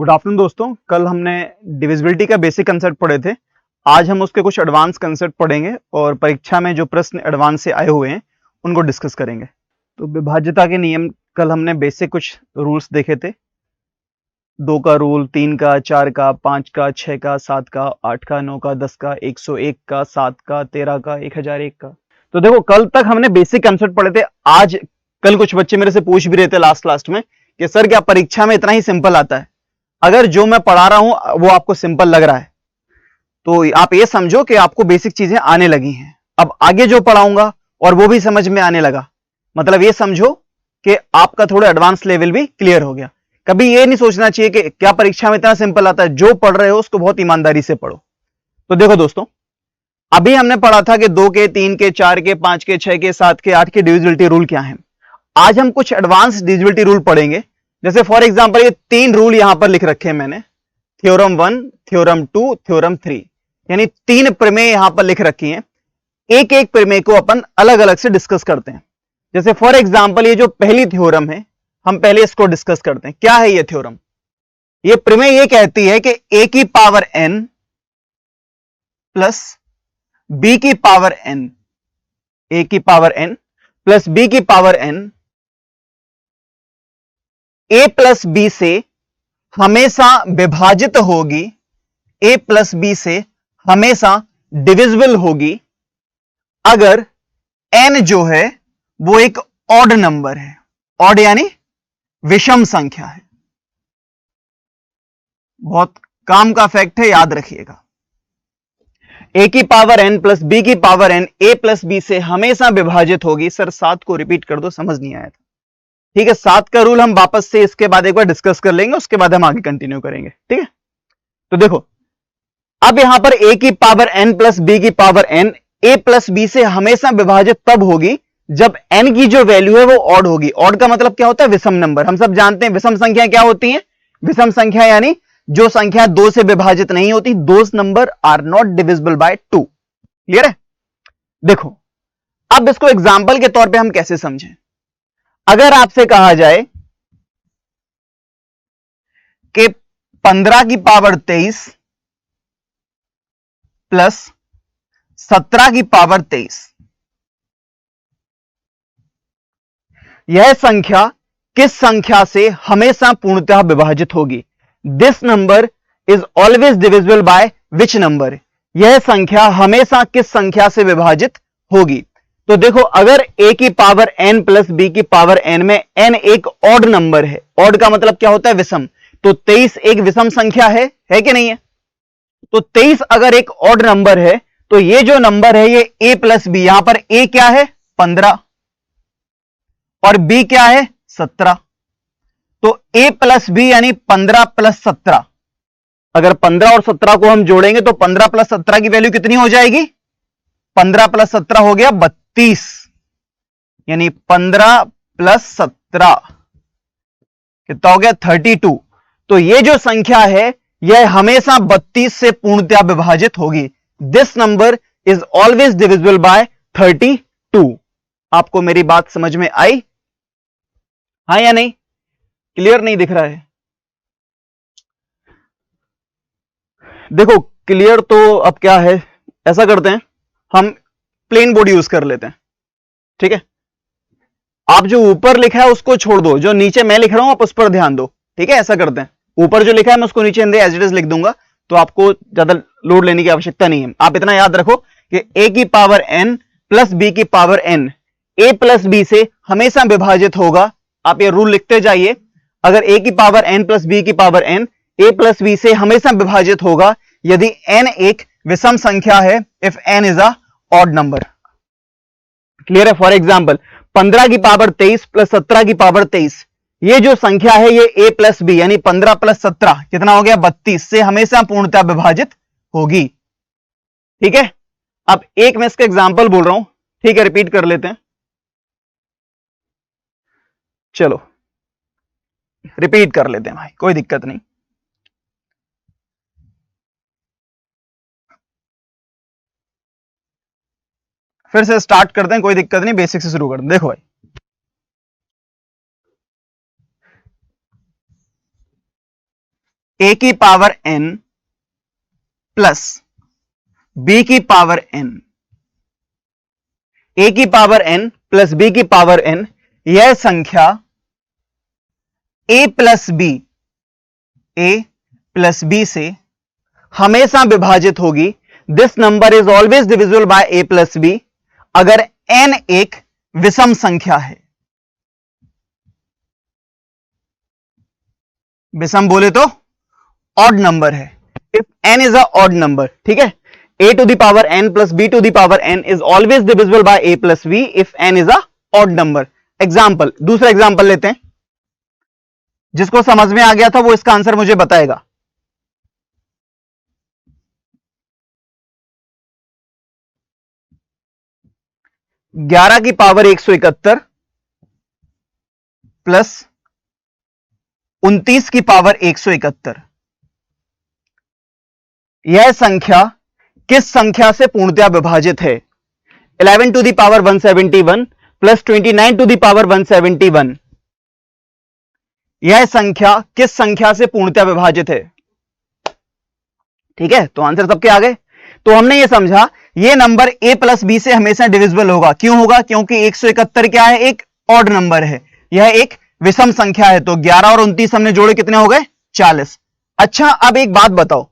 Good afternoon दोस्तों। कल हमने डिविजिबिलिटी का बेसिक कंसेप्ट पढ़े थे। आज हम उसके कुछ एडवांस कंसेप्ट पढ़ेंगे और परीक्षा में जो प्रश्न एडवांस से आए हुए हैं उनको डिस्कस करेंगे। तो विभाज्यता के नियम कल हमने बेसिक कुछ रूल्स देखे थे। 2 का रूल, 3 का, 4 का, 5 का, 6 का, 7 का, 8 का, 9 का, 10 का, 101 का, 7 का, 13 का, 1001 का। तो देखो कल तक हमने बेसिक कंसेप्ट पढ़े थे। आज कल कुछ बच्चे मेरे से पूछ भी रहे थे लास्ट में कि सर क्या परीक्षा में इतना ही सिंपल आता है? अगर जो मैं पढ़ा रहा हूं वो आपको सिंपल लग रहा है तो आप ये समझो कि आपको बेसिक चीजें आने लगी हैं। अब आगे जो पढ़ाऊंगा और वो भी समझ में आने लगा, मतलब ये समझो कि आपका थोड़ा एडवांस लेवल भी क्लियर हो गया। कभी ये नहीं सोचना चाहिए कि क्या परीक्षा में इतना सिंपल आता है। जो पढ़ रहे हो उसको बहुत ईमानदारी से पढ़ो। तो देखो दोस्तों, अभी हमने पढ़ा था कि 2 के, 3 के, 4 के, 5 के, 6 के, 7 के, 8 के डिविजिबिलिटी रूल क्या है। आज हम कुछ एडवांस डिविजिबिलिटी रूल पढ़ेंगे। जैसे फॉर एग्जांपल ये 3 रूल यहां पर लिख रखे हैं मैंने, थ्योरम 1, थ्योरम 2, थ्योरम 3, यानी 3 प्रमेय यहां पर लिख रखी हैं। एक एक प्रमेय को अपन अलग अलग से डिस्कस करते हैं। जैसे फॉर एग्जांपल ये जो पहली थ्योरम है, हम पहले इसको डिस्कस करते हैं। क्या है ये थ्योरम? ये प्रमेय ये कहती है कि a की पावर n प्लस b की पावर n, a की पावर n प्लस b की पावर n a प्लस b से हमेशा विभाजित होगी, a प्लस बी से हमेशा डिविजिबल होगी अगर n जो है वो एक ऑड नंबर है। ऑड यानी विषम संख्या है। बहुत काम का फैक्ट है, याद रखिएगा। a की पावर n प्लस b की पावर n a प्लस बी से हमेशा विभाजित होगी। सर 7 को रिपीट कर दो, समझ नहीं आया था। ठीक है, 7 का रूल हम वापस से इसके बाद एक बार डिस्कस कर लेंगे, उसके बाद हम आगे कंटिन्यू करेंगे। ठीक है, तो देखो अब यहां पर a की पावर n प्लस b की पावर n a प्लस बी से हमेशा विभाजित तब होगी जब n की जो वैल्यू है वो ऑड होगी। ऑड का मतलब क्या होता है? विषम नंबर। हम सब जानते हैं विषम संख्या क्या होती है। विषम संख्या यानी जो संख्या 2 से विभाजित नहीं होती। Those number are not divisible by 2। Clear है? देखो अब इसको एग्जाम्पल के तौर पे हम कैसे समझें। अगर आपसे कहा जाए कि 15 की पावर 23 प्लस 17 की पावर 23, यह संख्या किस संख्या से हमेशा पूर्णतः विभाजित होगी? This number is always divisible by which number? यह संख्या हमेशा किस संख्या से विभाजित होगी? तो देखो अगर a की पावर n प्लस b की पावर n में n एक ऑड नंबर है। ऑड का मतलब क्या होता है? विषम। तो 23 एक विषम संख्या है कि नहीं है? तो 23 अगर एक ऑड नंबर है तो ये जो नंबर है ये a प्लस बी, यहां पर a क्या है? 15 और b क्या है? 17। तो a प्लस बी यानी 15 प्लस 17। अगर 15 और 17 को हम जोड़ेंगे तो 15 प्लस 17 की वैल्यू कितनी हो जाएगी? 15 प्लस 17 हो गया 32, यानी 15 प्लस 17 कितना हो गया? 32। तो ये जो संख्या है यह हमेशा 32 से पूर्णतः विभाजित होगी। This number is always divisible bye 32। आपको मेरी बात समझ में आई? हाँ या नहीं? क्लियर नहीं दिख रहा है? देखो क्लियर तो अब क्या है, ऐसा करते हैं हम प्लेन बोर्ड यूज कर लेते हैं। ठीक है, आप जो ऊपर लिखा है उसको छोड़ दो, जो नीचे मैं लिख रहा हूं आप उस पर ध्यान दो। ठीक है, ऐसा करते हैं, ऊपर जो लिखा है मैं उसको नीचे एज इट इज लिख दूंगा, तो आपको ज्यादा लोड लेने की आवश्यकता नहीं है। आप इतना याद रखो कि a की पावर n प्लस b की पावर n a प्लस b से हमेशा विभाजित होगा। आप ये रूल लिखते जाइए। अगर a की पावर n प्लस b की पावर n a प्लस b से हमेशा विभाजित होगा यदि n एक विषम संख्या है, if n is a odd number. Clear है? फॉर एग्जाम्पल 15 की पावर 23 प्लस 17 की पावर 23, ये जो संख्या है ये a प्लस बी यानी 15 प्लस 17 कितना हो गया? 32 से हमेशा पूर्णतः विभाजित होगी। ठीक है, अब एक मैं इसका एग्जाम्पल बोल रहा हूं। ठीक है, रिपीट कर लेते हैं। चलो रिपीट कर लेते हैं भाई, कोई दिक्कत नहीं। फिर से स्टार्ट करते हैं, कोई दिक्कत नहीं, बेसिक से शुरू करते हैं। देखो भाई, ए की पावर n प्लस बी की पावर n, ए की पावर n प्लस बी की पावर n, यह संख्या a प्लस बी से हमेशा विभाजित होगी। This number is always divisible by a plus B अगर n एक विषम संख्या है। विषम बोले तो ऑड नंबर है। If n is a odd number, ठीक है, a to the power n plus b to the power n is always divisible by a plus b if n is a odd number. Example, दूसरा example लेते हैं। जिसको समझ में आ गया था वो इसका आंसर मुझे बताएगा। ग्यारह की पावर 171 प्लस 29 की पावर 171, यह संख्या किस संख्या से पूर्णतया विभाजित है? 11 to the power 171 plus 29 to the power 171, यह संख्या किस संख्या से पूर्णतया विभाजित है? ठीक है, तो आंसर सबके आ गए। तो हमने यह समझा यह नंबर a प्लस बी से हमेशा डिविजिबल होगा। क्यों होगा? क्योंकि 171 क्या है? एक ऑड नंबर है, यह एक विषम संख्या है। तो 11 और 29 हमने जोड़े, कितने हो गए? 40। अच्छा, अब एक बात बताओ,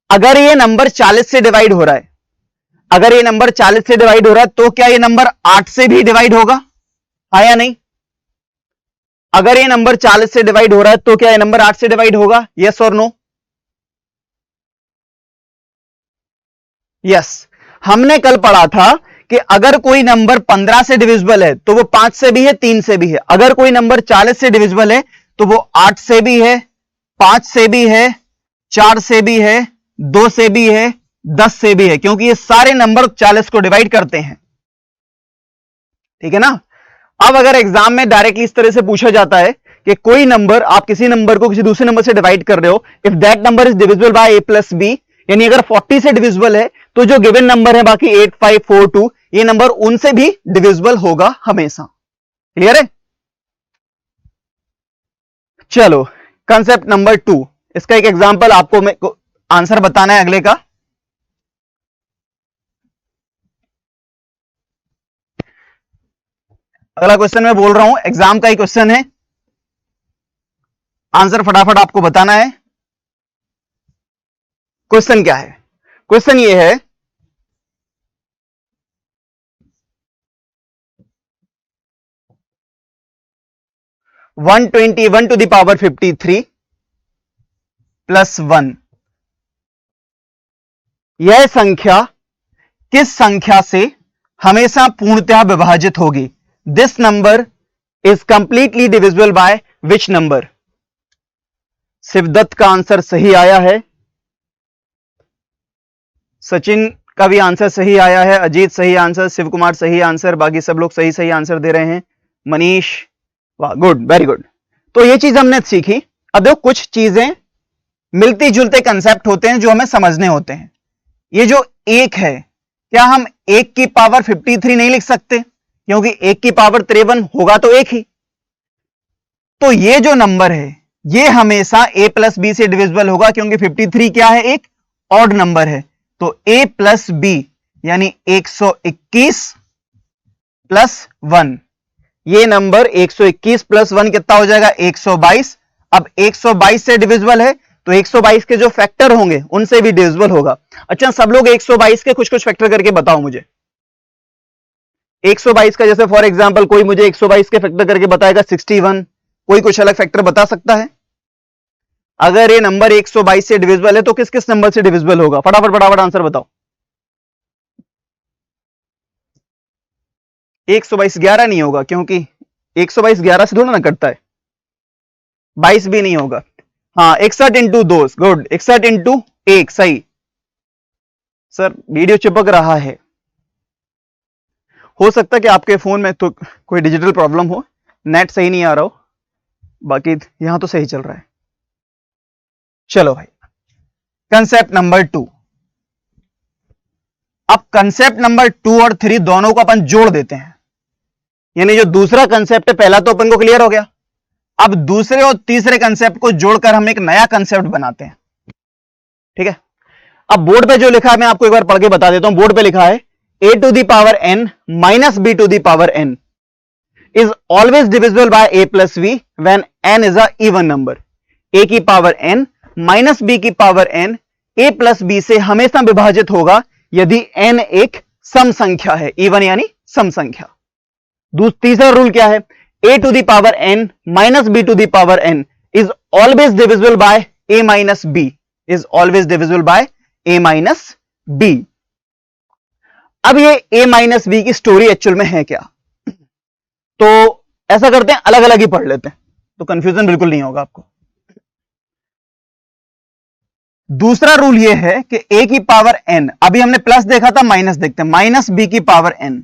अगर यह नंबर 40 से डिवाइड हो रहा है, अगर यह नंबर 40 से डिवाइड हो रहा है तो क्या यह नंबर 8 से भी डिवाइड होगा? हाँ या नहीं? अगर यह नंबर 40 से डिवाइड हो रहा है तो क्या यह नंबर 8 से डिवाइड होगा? यस और नो? यस। हमने कल पढ़ा था कि अगर कोई नंबर 15 से डिविजिबल है तो वो 5 से भी है, 3 से भी है। अगर कोई नंबर 40 से डिविजिबल है तो वो 8 से भी है, 5 से भी है, 4 से भी है, 2 से भी है, 10 से भी है, क्योंकि ये सारे नंबर 40 को डिवाइड करते हैं। ठीक है ना? अब अगर एग्जाम में डायरेक्टली इस तरह से पूछा जाता है कि कोई नंबर, आप किसी नंबर को किसी दूसरे नंबर से डिवाइड कर रहे हो, if that number is divisible by a plus B, यानी अगर 40 से डिविजिबल है तो जो गिवन नंबर है बाकी 8, 5, 4, 2, ये नंबर उनसे भी डिविजिबल होगा हमेशा। क्लियर है? चलो, कंसेप्ट नंबर 2, इसका एक एग्जांपल आपको आंसर बताना है अगले का। अगला क्वेश्चन मैं बोल रहा हूं, एग्जाम का ही क्वेश्चन है, आंसर फटाफट आपको बताना है। क्वेश्चन क्या है? क्वेश्चन ये है, one 121 to the power 53 plus 1, यह संख्या किस संख्या से हमेशा पूर्णतया विभाजित होगी? This number is completely divisible by which number? Shivdutt का आंसर सही आया है, सचिन का भी आंसर सही आया है, अजीत सही आंसर, शिव कुमार सही आंसर, बाकी सब लोग सही सही आंसर दे रहे हैं। मनीष, वाह, गुड, वेरी गुड। तो ये चीज हमने सीखी। अब देखो, कुछ चीजें मिलती जुलते कंसेप्ट होते हैं जो हमें समझने होते हैं। ये जो एक है, क्या हम एक की पावर 53 नहीं लिख सकते? क्योंकि एक की पावर 53 होगा तो एक ही। तो ये जो नंबर है ये हमेशा a प्लस बी से डिविजिबल होगा, क्योंकि 53 क्या है? एक ऑड नंबर है। तो a प्लस बी यानी 121 प्लस 1, ये नंबर 121 प्लस 1 कितना हो जाएगा? 122। अब 122 से डिविजिबल है तो 122 के जो फैक्टर होंगे उनसे भी डिविजिबल होगा। अच्छा, सब लोग 122 के कुछ कुछ फैक्टर करके बताओ मुझे। 122 का जैसे फॉर एग्जांपल कोई मुझे 122 के फैक्टर करके बताएगा 61, कोई कुछ अलग फैक्टर बता सकता है? अगर ये नंबर 122 से डिविजिबल है तो किस किस नंबर से डिविजिबल होगा? फटाफट फटाफट आंसर बताओ। 122 11 नहीं होगा, क्योंकि 122 11 से थोड़ा ना कटता है। 22 भी नहीं होगा। हाँ, 61 इंटू 2, गुड, 61 इंटू 1, सही। सर वीडियो चिपक रहा है, हो सकता है कि आपके फोन में तो कोई डिजिटल प्रॉब्लम हो, नेट सही नहीं आ रहा हो, बाकी यहां तो सही चल रहा है। चलो भाई, कंसेप्ट नंबर 2। अब कंसेप्ट नंबर 2 और 3 दोनों को अपन जोड़ देते हैं, यानी जो दूसरा कंसेप्ट है, पहला तो अपन को क्लियर हो गया। अब दूसरे और तीसरे कंसेप्ट को जोड़कर हम एक नया कंसेप्ट बनाते हैं। ठीक है, अब बोर्ड पे जो लिखा है मैं आपको एक बार पढ़ के बता देता हूं। बोर्ड पे लिखा है a to the power n minus b to the power n is always divisible by a plus v when n is a even number। a की पावर n माइनस b की पावर n a प्लस b से हमेशा विभाजित होगा यदि n एक सम संख्या है, इवन यानी सम संख्या। तीसरा रूल क्या है, a to the power n minus b to the power n is always divisible by a minus b, is always divisible by a minus b। अब ये a माइनस b की स्टोरी एक्चुअल में है क्या, तो ऐसा करते हैं अलग अलग ही पढ़ लेते हैं तो कंफ्यूजन बिल्कुल नहीं होगा आपको। दूसरा रूल ये है कि a की पावर n, अभी हमने प्लस देखा था, माइनस देखते हैं, माइनस b की पावर n,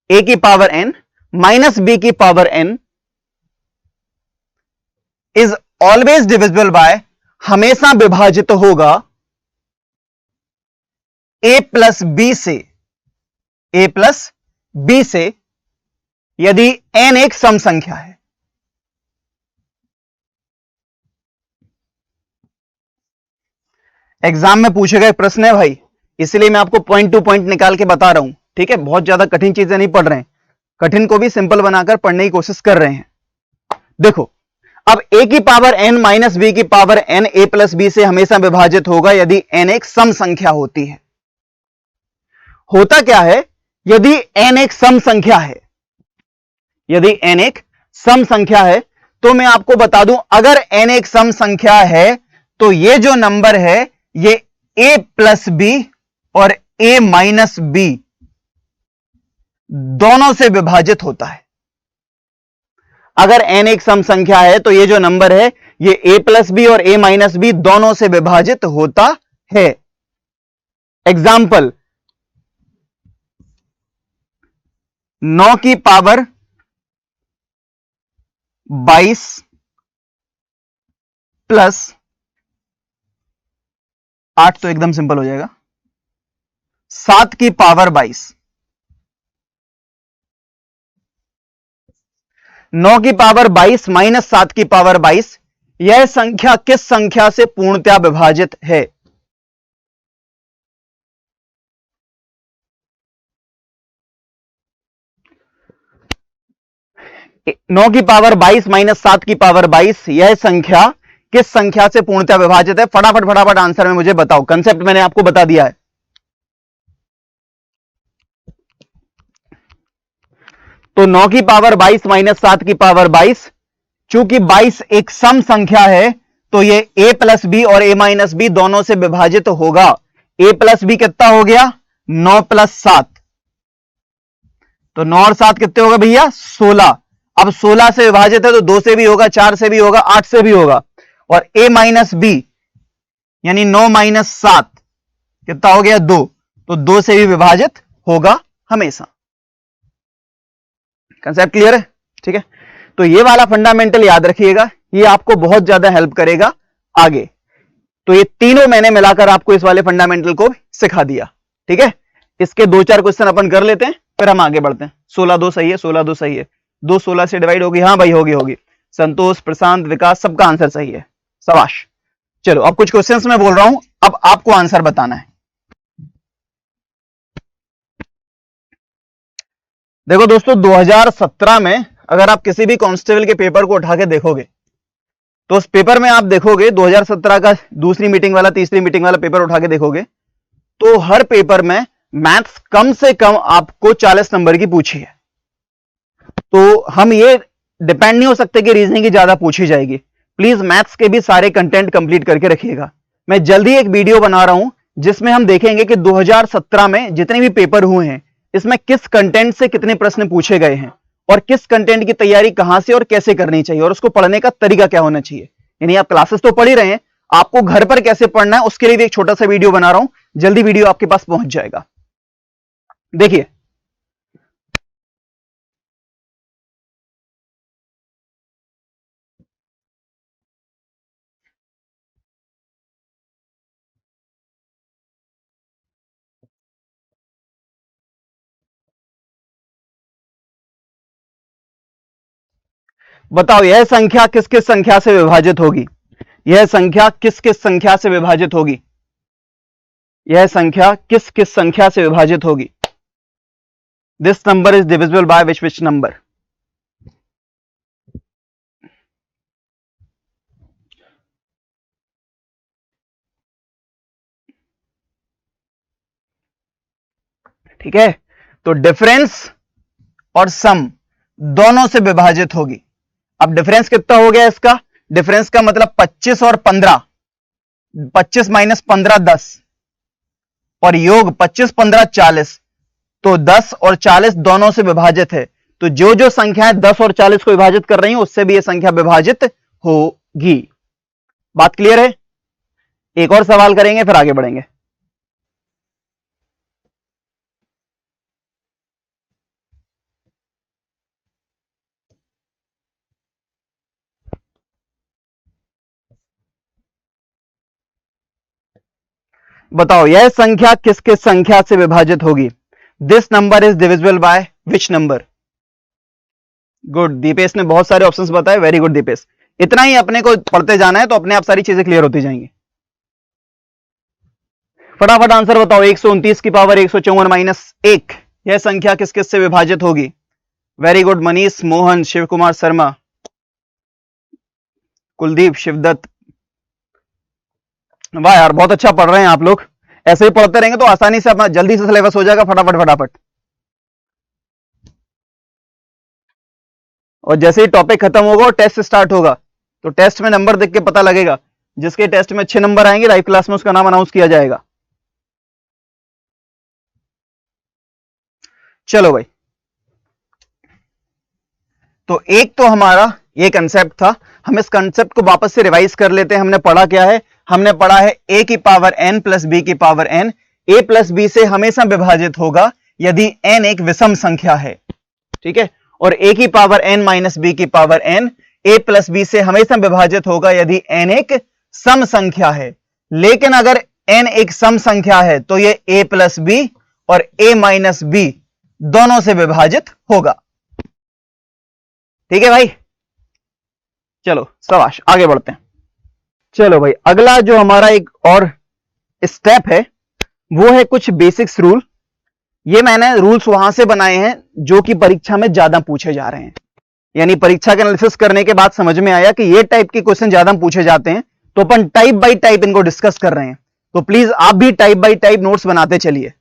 a की पावर n माइनस b की पावर n is always divisible bye, हमेशा विभाजित होगा a प्लस b से, a प्लस b से यदि n एक सम संख्या है। एग्जाम में पूछे गए प्रश्न है भाई, इसलिए मैं आपको पॉइंट टू पॉइंट निकाल के बता रहा हूं। ठीक है, बहुत ज्यादा कठिन चीजें नहीं पढ़ रहे हैं, कठिन को भी सिंपल बनाकर पढ़ने की कोशिश कर रहे हैं। देखो, अब a की पावर n माइनस b की पावर n a प्लस b से हमेशा विभाजित होगा यदि n एक सम संख्या होती है। होता क्या है, यदि n एक सम संख्या है, यदि n एक सम संख्या है तो मैं आपको बता दूं, अगर n एक सम संख्या है तो ये जो नंबर है ये a प्लस b और a माइनस b दोनों से विभाजित होता है। अगर n एक सम संख्या है तो ये जो नंबर है ये a प्लस बी और a माइनस बी दोनों से विभाजित होता है। एग्जाम्पल, 9 की पावर 22 प्लस 8 तो एकदम सिंपल हो जाएगा, 7 की पावर 22। 9 की पावर 22 माइनस 7 की पावर 22, यह संख्या किस संख्या से पूर्णतया विभाजित है। 9 की पावर 22 माइनस 7 की पावर 22, यह संख्या किस संख्या से पूर्णतया विभाजित है। फटाफट फटाफट आंसर में मुझे बताओ, कंसेप्ट मैंने आपको बता दिया है। तो 9 की पावर 22 माइनस 7 की पावर 22, चूंकि 22 एक सम संख्या है तो ये a प्लस बी और a माइनस बी दोनों से विभाजित होगा। a प्लस बी कितना हो गया, 9 प्लस 7, तो 9 और 7 कितने होगा भैया, 16। अब 16 से विभाजित है तो 2 से भी होगा, 4 से भी होगा, 8 से भी होगा। और a माइनस बी यानी 9 माइनस 7 कितना हो गया, 2, तो 2 से भी विभाजित होगा हमेशा। कंसेप्ट क्लियर है, ठीक है। तो ये वाला फंडामेंटल याद रखिएगा, ये आपको बहुत ज्यादा हेल्प करेगा आगे। तो ये तीनों मैंने मिलाकर आपको इस वाले फंडामेंटल को सिखा दिया, ठीक है। इसके 2-4 क्वेश्चन अपन कर लेते हैं, फिर हम आगे बढ़ते हैं। 16-2 सही है, 16-2 सही है, 2 16 से डिवाइड होगी, हाँ भाई होगी होगी। संतोष, प्रशांत, विकास, सबका आंसर सही है, शाबाश। चलो अब कुछ क्वेश्चंस मैं बोल रहा हूं, अब आपको आंसर बताना है। देखो दोस्तों, 2017 में अगर आप किसी भी कांस्टेबल के पेपर को उठा के देखोगे तो उस पेपर में आप देखोगे 2017 का दूसरी मीटिंग वाला, तीसरी मीटिंग वाला पेपर उठा के देखोगे तो हर पेपर में मैथ्स कम से कम आपको 40 नंबर की पूछी है। तो हम ये डिपेंड नहीं हो सकते कि रीजनिंग की ज्यादा पूछी जाएगी। प्लीज मैथ्स के भी सारे कंटेंट कंप्लीट करके रखिएगा। मैं जल्दी एक वीडियो बना रहा हूं जिसमें हम देखेंगे कि 2017 में जितने भी पेपर हुए हैं इसमें किस कंटेंट से कितने प्रश्न पूछे गए हैं और किस कंटेंट की तैयारी कहां से और कैसे करनी चाहिए और उसको पढ़ने का तरीका क्या होना चाहिए। यानी आप क्लासेस तो पढ़ ही रहे हैं, आपको घर पर कैसे पढ़ना है उसके लिए भी एक छोटा सा वीडियो बना रहा हूं, जल्दी वीडियो आपके पास पहुंच जाएगा। देखिए, बताओ यह संख्या किस किस संख्या से विभाजित होगी? यह संख्या किस किस संख्या से विभाजित होगी? यह संख्या किस किस संख्या से विभाजित होगी? This number is divisible by which number? ठीक है, तो डिफरेंस और सम दोनों से विभाजित होगी। अब डिफरेंस कितना हो गया इसका? डिफरेंस का मतलब 25 और 15, 25 माइनस 15 10, और योग 25 15 40, तो 10 और 40 दोनों से विभाजित है। तो जो जो संख्याएं 10 और 40 को विभाजित कर रही हैं उससे भी यह संख्या विभाजित होगी। बात क्लियर है? एक और सवाल करेंगे फिर आगे बढ़ेंगे। बताओ यह संख्या किस किस संख्या से विभाजित होगी? This number is divisible by which number? Good, Deepesh ने बहुत सारे ऑप्शंस बताए, वेरी गुड दीपेश। इतना ही अपने को पढ़ते जाना है तो अपने आप सारी चीजें क्लियर होती जाएंगी। फटाफट आंसर बताओ। 129 की पावर 154 माइनस 1, यह संख्या किस किस से विभाजित होगी? Very good Manish, Mohan, Shiv Kumar Sharma, Kuldeep, Shivdutt. वाह यार, बहुत अच्छा पढ़ रहे हैं आप लोग। ऐसे ही पढ़ते रहेंगे तो आसानी से अपना जल्दी से सिलेबस हो जाएगा। फटाफट फटाफट। और जैसे ही टॉपिक खत्म होगा और टेस्ट स्टार्ट होगा तो टेस्ट में नंबर देख के पता लगेगा। जिसके टेस्ट में अच्छे नंबर आएंगे लाइव क्लास में उसका नाम अनाउंस किया जाएगा। चलो भाई, तो एक तो हमारा ये कंसेप्ट था, हम इस कंसेप्ट को वापस से रिवाइज कर लेते हैं। हमने पढ़ा क्या है? हमने पढ़ा है a की पावर n प्लस b की पावर n a प्लस b से हमेशा विभाजित होगा यदि n एक विषम संख्या है। ठीक है, और a की पावर n माइनस b की पावर n a प्लस b से हमेशा विभाजित होगा यदि n एक सम संख्या है। लेकिन अगर n एक सम संख्या है तो ये a प्लस b और a माइनस b दोनों से विभाजित होगा। ठीक है भाई, चलो शाबाश, आगे बढ़ते हैं। चलो भाई, अगला जो हमारा एक और स्टेप है वो है कुछ बेसिक्स रूल। ये मैंने रूल्स वहां से बनाए हैं जो कि परीक्षा में ज्यादा पूछे जा रहे हैं। यानी परीक्षा के एनालिसिस करने के बाद समझ में आया कि ये टाइप के क्वेश्चन ज्यादा पूछे जाते हैं, तो अपन टाइप बाय टाइप इनको डिस्कस कर रहे हैं। तो प्लीज आप भी टाइप बाय टाइप नोट्स बनाते चलिए।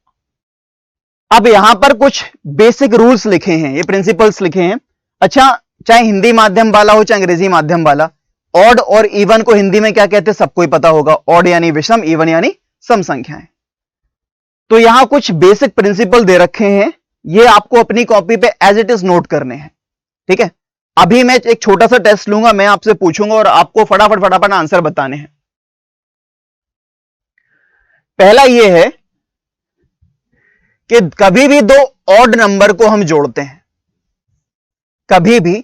अब यहां पर कुछ बेसिक रूल्स लिखे हैं, ये प्रिंसिपल्स लिखे हैं। अच्छा, चाहे हिंदी माध्यम वाला हो चाहे अंग्रेजी माध्यम वाला, ऑड और इवन को हिंदी में क्या कहते हैं सबको ही पता होगा। ऑड यानी विषम, इवन यानी सम संख्याएं। तो यहां कुछ बेसिक प्रिंसिपल दे रखे हैं, ये आपको अपनी कॉपी पे एज इट इज नोट करने हैं। ठीक है, अभी मैं एक छोटा सा टेस्ट लूंगा, मैं आपसे पूछूंगा और आपको फटाफट फटाफट आंसर बताने हैं। पहला यह है कि कभी भी दो ऑड नंबर को हम जोड़ते हैं, कभी भी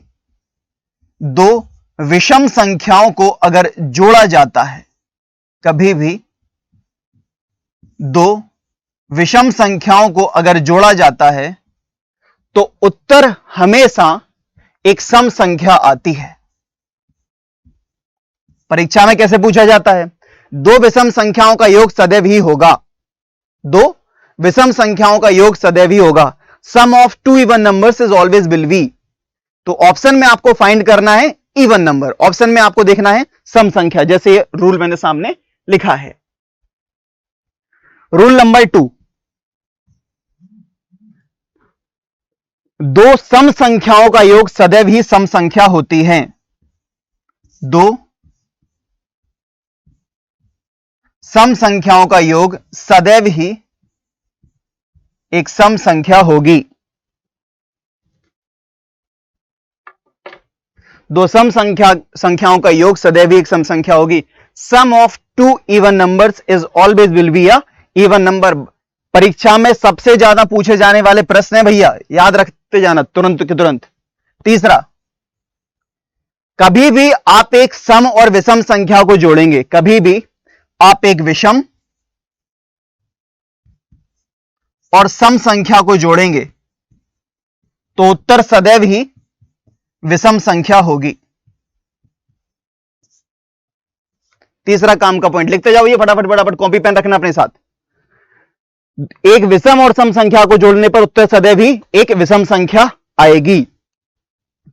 दो विषम संख्याओं को अगर जोड़ा जाता है, कभी भी दो विषम संख्याओं को अगर जोड़ा जाता है तो उत्तर हमेशा एक सम संख्या आती है। परीक्षा में कैसे पूछा जाता है? दो विषम संख्याओं का योग सदैव ही होगा, दो विषम संख्याओं का योग सदैव ही होगा। Sum of two even numbers is always will be. तो ऑप्शन में आपको फाइंड करना है इवन नंबर, ऑप्शन में आपको देखना है सम संख्या, जैसे ये रूल मैंने सामने लिखा है। रूल नंबर 2, दो सम संख्याओं का योग सदैव ही सम संख्या होती है। दो सम संख्याओं का योग सदैव ही एक सम संख्या होगी। दो सम संख्याओं का योग सदैव ही एक सम संख्या होगी। Sum of two even numbers is always will be a even number. परीक्षा में सबसे ज्यादा पूछे जाने वाले प्रश्न है भैया, याद रखते जाना तुरंत के तुरंत। तीसरा, कभी भी आप एक सम और विषम संख्या को जोड़ेंगे, कभी भी आप एक विषम और सम संख्या को जोड़ेंगे तो उत्तर सदैव ही विषम संख्या होगी। तीसरा काम का पॉइंट लिखते जाओ, ये फटाफट फटाफट कॉपी पेन रखना अपने साथ। एक विषम और सम संख्या को जोड़ने पर उत्तर सदैव ही एक विषम संख्या आएगी।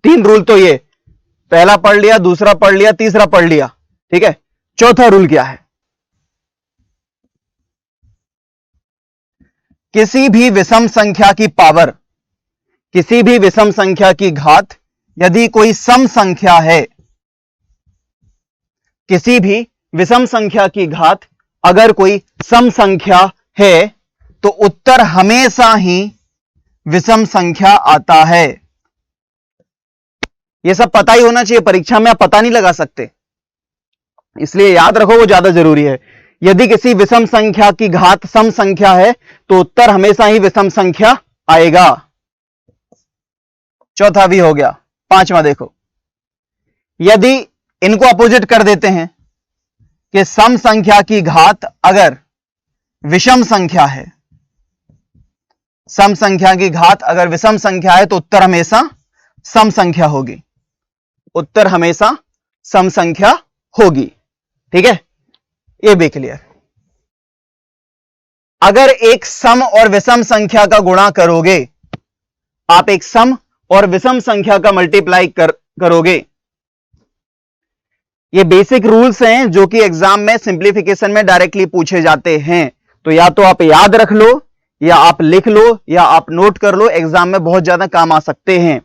3 रूल तो ये, पहला पढ़ लिया, दूसरा पढ़ लिया, तीसरा पढ़ लिया, ठीक है। चौथा रूल क्या है? किसी भी विषम संख्या की पावर, किसी भी विषम संख्या की घात यदि कोई सम संख्या है, किसी भी विषम संख्या की घात अगर कोई सम संख्या है तो उत्तर हमेशा ही विषम संख्या आता है। यह सब पता ही होना चाहिए, परीक्षा में आप पता नहीं लगा सकते, इसलिए याद रखो, वो ज्यादा जरूरी है। यदि किसी विषम संख्या की घात सम संख्या है तो उत्तर हमेशा ही विषम संख्या आएगा। चौथा भी हो गया। पांचवा देखो, यदि इनको अपोजिट कर देते हैं कि सम संख्या की घात अगर विषम संख्या है, सम संख्या की घात अगर विषम संख्या है तो उत्तर हमेशा सम संख्या होगी, उत्तर हमेशा सम संख्या होगी, ठीक है। यह भी क्लियर। अगर एक सम और विषम संख्या का गुणा करोगे, आप एक सम और विषम संख्या का मल्टीप्लाई करोगे, ये बेसिक रूल्स हैं जो कि एग्जाम में सिंप्लीफिकेशन में डायरेक्टली पूछे जाते हैं। तो या तो आप याद रख लो, या आप लिख लो, या आप नोट कर लो, एग्जाम में बहुत ज्यादा काम आ सकते हैं।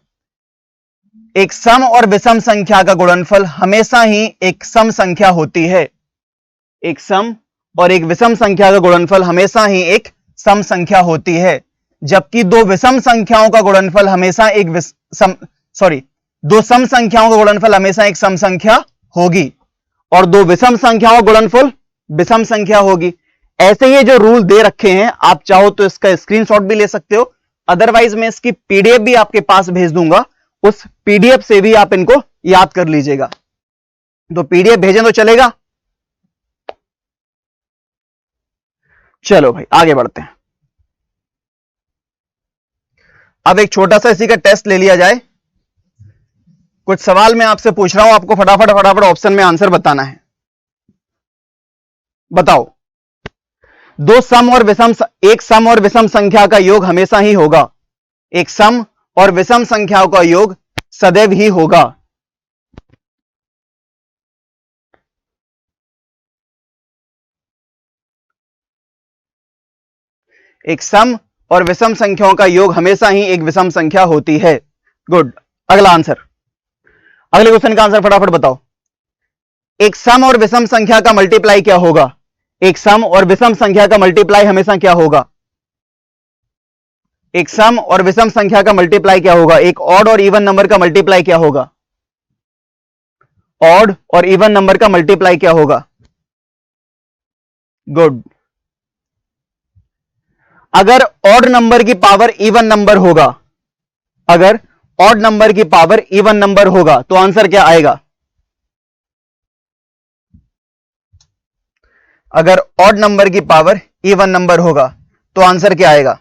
एक सम और विषम संख्या का गुणनफल हमेशा ही एक सम संख्या होती है। एक सम और एक विषम संख्या का गुणनफल हमेशा ही एक सम संख्या होती है, जबकि दो विषम संख्याओं का गुणनफल हमेशा एक दो सम संख्याओं का गुणनफल हमेशा एक सम संख्या होगी, और दो विषम संख्याओं का गुणनफल विषम संख्या होगी। ऐसे ये जो रूल दे रखे हैं, आप चाहो तो इसका स्क्रीनशॉट भी ले सकते हो, अदरवाइज मैं इसकी पीडीएफ भी आपके पास भेज दूंगा, उस पीडीएफ से भी आप इनको याद कर लीजिएगा। तो पीडीएफ भेजें तो चलेगा। चलो भाई आगे बढ़ते हैं। अब एक छोटा सा इसी का टेस्ट ले लिया जाए। कुछ सवाल मैं आपसे पूछ रहा हूं, आपको फटाफट फटाफट ऑप्शन में आंसर बताना है। बताओ, दो सम और विषम, एक सम और विषम संख्या का योग हमेशा ही होगा। एक सम और विषम संख्याओं का योग सदैव ही होगा। एक सम और विषम संख्याओं का योग हमेशा ही एक विषम संख्या होती है। गुड। अगला आंसर, अगले क्वेश्चन का आंसर फटाफट बताओ। एक सम और विषम संख्या का मल्टीप्लाई क्या होगा? एक सम और विषम संख्या का मल्टीप्लाई हमेशा क्या होगा? एक सम और विषम संख्या का मल्टीप्लाई क्या होगा? एक ऑड और इवन नंबर का मल्टीप्लाई क्या होगा? ऑड और इवन नंबर का मल्टीप्लाई क्या होगा? गुड। अगर ऑड नंबर की पावर इवन नंबर होगा, अगर ऑड नंबर की पावर इवन नंबर होगा तो आंसर क्या आएगा? अगर ऑड नंबर की पावर इवन नंबर होगा तो आंसर क्या आएगा?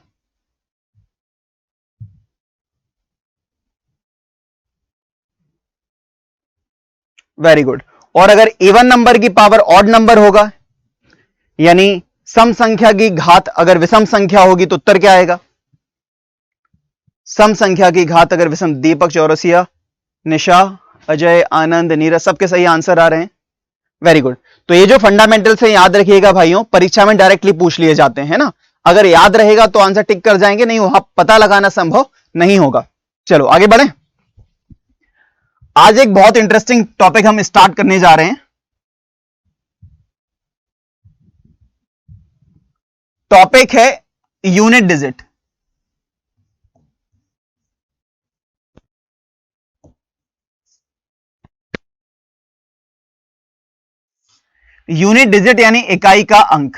Very good. और अगर इवन नंबर की पावर ऑड नंबर होगा, यानी सम संख्या की घात अगर विषम संख्या होगी तो उत्तर क्या आएगा? सम संख्या की घात अगर विषम, दीपक चौरसिया, निशा, अजय, आनंद, नीरज, सबके सही आंसर आ रहे हैं। Very good. तो ये जो फंडामेंटल्स है याद रखिएगा भाइयों, परीक्षा में डायरेक्टली पूछ लिए जाते हैं ना। अगर याद रहेगा तो आंसर टिक कर जाएंगे, नहीं वहां पता लगाना संभव नहीं होगा। चलो आगे बढ़े। आज एक बहुत इंटरेस्टिंग टॉपिक हम स्टार्ट करने जा रहे हैं। टॉपिक है यूनिट डिजिट। यूनिट डिजिट यानी इकाई का अंक।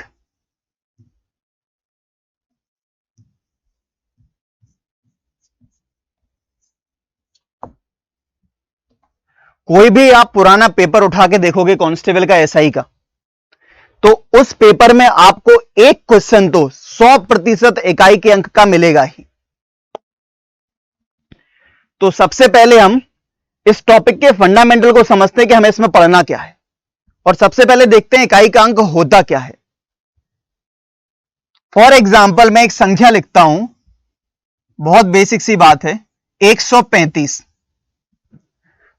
कोई भी आप पुराना पेपर उठा के देखोगे कांस्टेबल का, एसआई का, तो उस पेपर में आपको एक क्वेश्चन तो 100% इकाई के अंक का मिलेगा ही। तो सबसे पहले हम इस टॉपिक के फंडामेंटल को समझते हैं कि हमें इसमें पढ़ना क्या है। और सबसे पहले देखते हैं इकाई का अंक होता क्या है। फॉर एग्जाम्पल मैं एक संख्या लिखता हूं, बहुत बेसिक सी बात है, 135।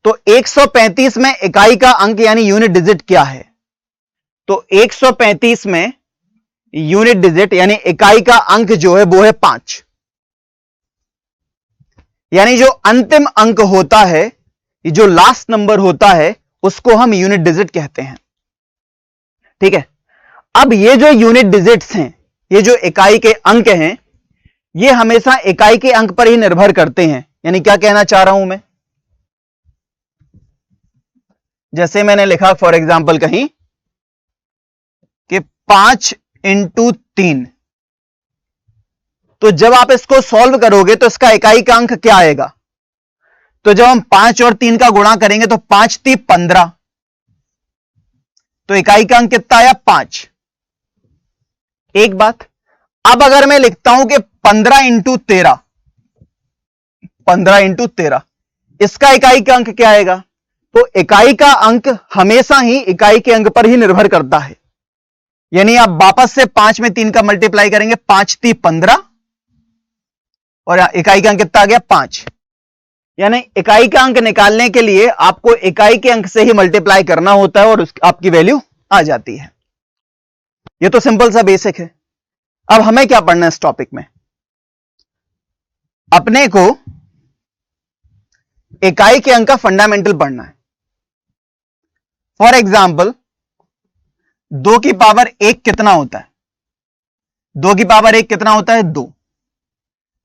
तो 135 में इकाई का अंक यानी यूनिट डिजिट क्या है? तो 135 में यूनिट डिजिट यानी इकाई का अंक जो है वो है 5। यानी जो अंतिम अंक होता है, जो लास्ट नंबर होता है, उसको हम यूनिट डिजिट कहते हैं। ठीक है, अब ये जो यूनिट डिजिट्स हैं, ये जो इकाई के अंक हैं, ये हमेशा इकाई के अंक पर ही निर्भर करते हैं। यानी क्या कहना चाह रहा हूं मैं, जैसे मैंने लिखा फॉर एग्जाम्पल कहीं कि 5 इंटू 3, तो जब आप इसको सॉल्व करोगे तो इसका इकाई का अंक क्या आएगा? तो जब हम 5 और 3 का गुणा करेंगे तो 5 × 3 = 15, तो इकाई का अंक कितना आया? 5। एक बात, अब अगर मैं लिखता हूं कि 15 इंटू 13, 15 इंटू 13, इसका इकाई का अंक क्या आएगा? तो इकाई का अंक हमेशा ही इकाई के अंक पर ही निर्भर करता है। यानी आप वापस से 5 में 3 का मल्टीप्लाई करेंगे, 5 × 3 = 15, और इकाई का अंक कितना आ गया? 5। यानी इकाई का अंक निकालने के लिए आपको इकाई के अंक से ही मल्टीप्लाई करना होता है और आपकी वैल्यू आ जाती है। यह तो सिंपल सा बेसिक है। अब हमें क्या पढ़ना है इस टॉपिक में? अपने को इकाई के अंक का फंडामेंटल पढ़ना है। फॉर एग्जाम्पल 2 की पावर 1 कितना होता है? 2 की पावर 1 कितना होता है? 2।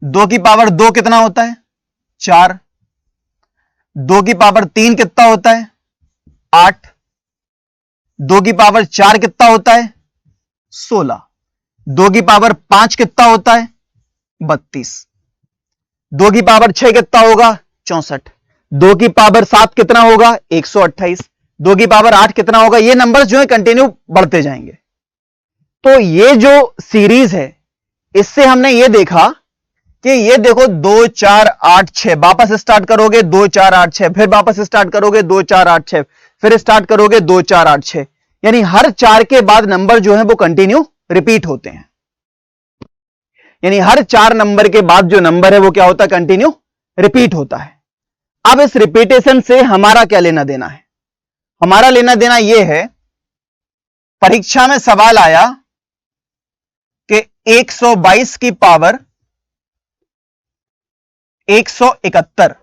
2 की पावर 2 कितना होता है? 4। 2 की पावर 3 कितना होता है? 8। 2 की पावर 4 कितना होता है? 16। 2 की पावर 5 कितना होता है? 32। 2 की पावर 6 कितना होगा? 64। 2 की पावर 7 कितना होगा? 128। 2 की पावर 8 कितना होगा? ये नंबर्स जो है कंटिन्यू बढ़ते जाएंगे। तो ये जो सीरीज है, इससे हमने ये देखा कि ये देखो 2 4 8 6, वापस स्टार्ट करोगे 2 4 8 6, फिर वापस स्टार्ट करोगे 2 4 8 6, फिर स्टार्ट करोगे 2 4 8 6। यानी हर 4 के बाद नंबर जो है वो कंटिन्यू रिपीट होते हैं। यानी हर 4 नंबर के बाद जो नंबर है वो क्या होता है? कंटिन्यू रिपीट होता है। अब इस रिपीटेशन से हमारा क्या लेना देना है? हमारा लेना देना यह है, परीक्षा में सवाल आया कि 122 की पावर 171,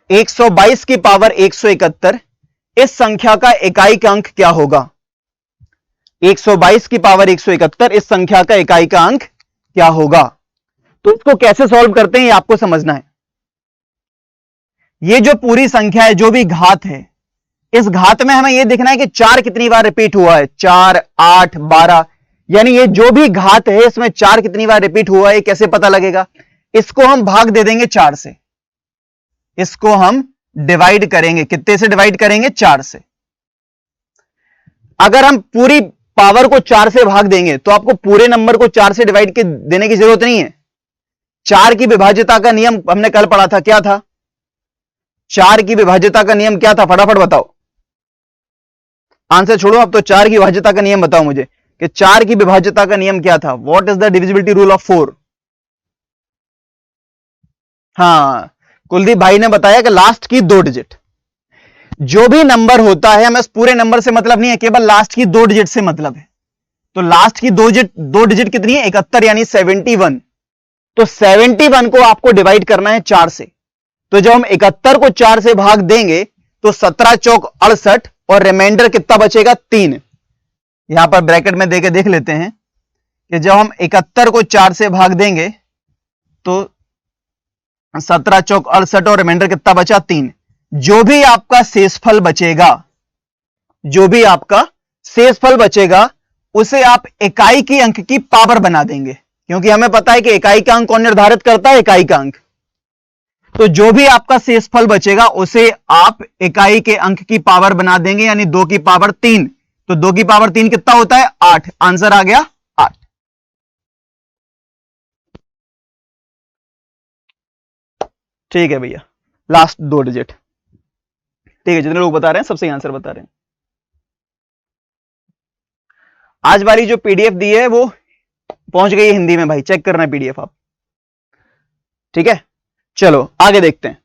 122 की पावर 171, इस संख्या का इकाई का अंक क्या होगा? 122 की पावर 171, इस संख्या का इकाई का अंक क्या होगा? तो इसको कैसे सॉल्व करते हैं ये आपको समझना है। ये जो पूरी संख्या है, जो भी घात है, इस घात में हमें यह देखना है कि 4 कितनी बार रिपीट हुआ है। 4 8 12, यानी ये जो भी घात है इसमें 4 कितनी बार रिपीट हुआ है, कैसे पता लगेगा? इसको हम भाग दे देंगे 4 से, इसको हम डिवाइड करेंगे। कितने से डिवाइड करेंगे? 4 से। अगर हम पूरी पावर को 4 से भाग देंगे तो आपको पूरे नंबर को 4 से डिवाइड देने की जरूरत नहीं है। 4 की विभाज्यता का नियम हमने कल पढ़ा था, क्या था? 4 की विभाज्यता का नियम क्या था? फटाफट बताओ, आंसर छोड़ो अब तो 4 की विभाज्यता का नियम बताओ मुझे कि 4 की विभाज्यता का नियम क्या था? What is the divisibility rule of 4? हाँ, कुलदीप भाई ने बताया कि लास्ट की 2 डिजिट। जो भी नंबर होता है, हमें पूरे नंबर से मतलब नहीं है, केवल लास्ट की 2 डिजिट से मतलब है। तो लास्ट की 2 डिजिट कितनी है? 71, यानी 71। तो 71 को आपको डिवाइड करना है 4 से। तो जब हम 71 को 4 से भाग देंगे तो 17 चौक 68, और रिमाइंडर कितना बचेगा? 3। यहां पर ब्रैकेट में देके देख लेते हैं कि जब हम 71 को 4 से भाग देंगे तो 17 चौक 68, और रिमाइंडर कितना बचा? 3। जो भी आपका शेषफल बचेगा, जो भी आपका शेषफल बचेगा, उसे आप इकाई की अंक की पावर बना देंगे, क्योंकि हमें पता है कि इकाई का अंक कौन निर्धारित करता है? इकाई का अंक। तो जो भी आपका शेषफल बचेगा उसे आप इकाई के अंक की पावर बना देंगे, यानी 2 की पावर 3। तो 2 की पावर 3 कितना होता है? 8। आंसर आ गया 8। ठीक है भैया, लास्ट 2 डिजिट। ठीक है, जितने लोग बता रहे हैं सब सही आंसर बता रहे हैं। आज वाली जो पीडीएफ दी है वो पहुंच गई है हिंदी में भाई, चेक करना पीडीएफ आप। ठीक है, चलो आगे देखते हैं।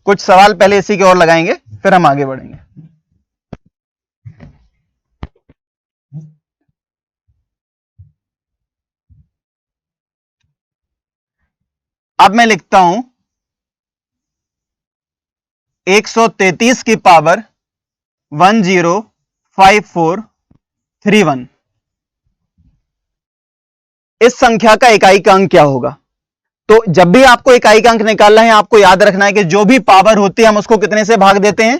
कुछ सवाल पहले इसी के और लगाएंगे, फिर हम आगे बढ़ेंगे। अब मैं लिखता हूं 133 की पावर 105431। इस संख्या का इकाई का अंक क्या होगा? तो जब भी आपको इकाई का अंक निकालना है, आपको याद रखना है कि जो भी पावर होती है हम उसको कितने से भाग देते हैं?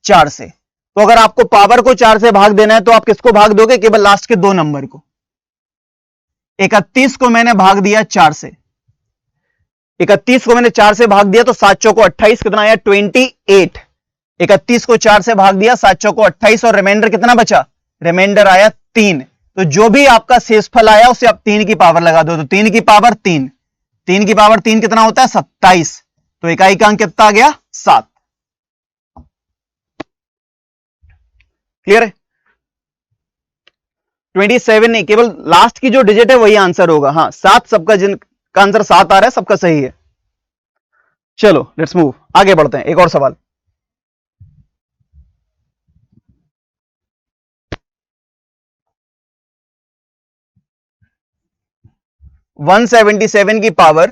4 से। तो अगर आपको पावर को 4 से भाग देना है तो आप किसको भाग दोगे? केवल लास्ट के 2 नंबर को। 31 को मैंने भाग दिया 4 से, 31 को मैंने 4 से भाग दिया तो 7 चौको 28, कितना आया? 28। 31 को 4 से भाग दिया, 7 चौको 28, और रिमाइंडर कितना बचा? रिमाइंडर आया 3। तो जो भी आपका शेषफल आया उसे आप 3 की पावर लगा दो, तो 3 की पावर 3, 3 की पावर 3 कितना होता है? 27। तो इकाई का अंक कितना आ गया? 7। क्लियर है? 27 नहीं, केवल लास्ट की जो डिजिट है वही आंसर होगा। हाँ 7, सबका जिनका आंसर 7 आ रहा है सबका सही है। चलो लेट्स मूव, आगे बढ़ते हैं। एक और सवाल। वन 177 की पावर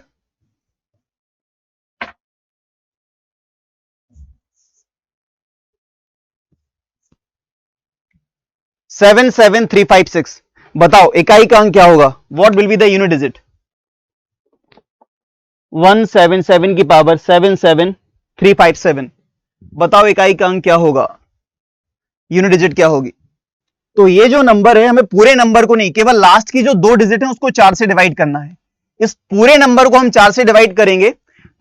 77356, बताओ इकाई का अंक क्या होगा? What will be the unit digit? 177 की पावर 77357, बताओ इकाई का अंक क्या होगा? यूनिट डिजिट क्या होगी? तो ये जो नंबर है, हमें पूरे नंबर को नहीं, केवल लास्ट की जो 2 डिजिट है उसको 4 से डिवाइड करना है। इस पूरे नंबर को हम 4 से डिवाइड करेंगे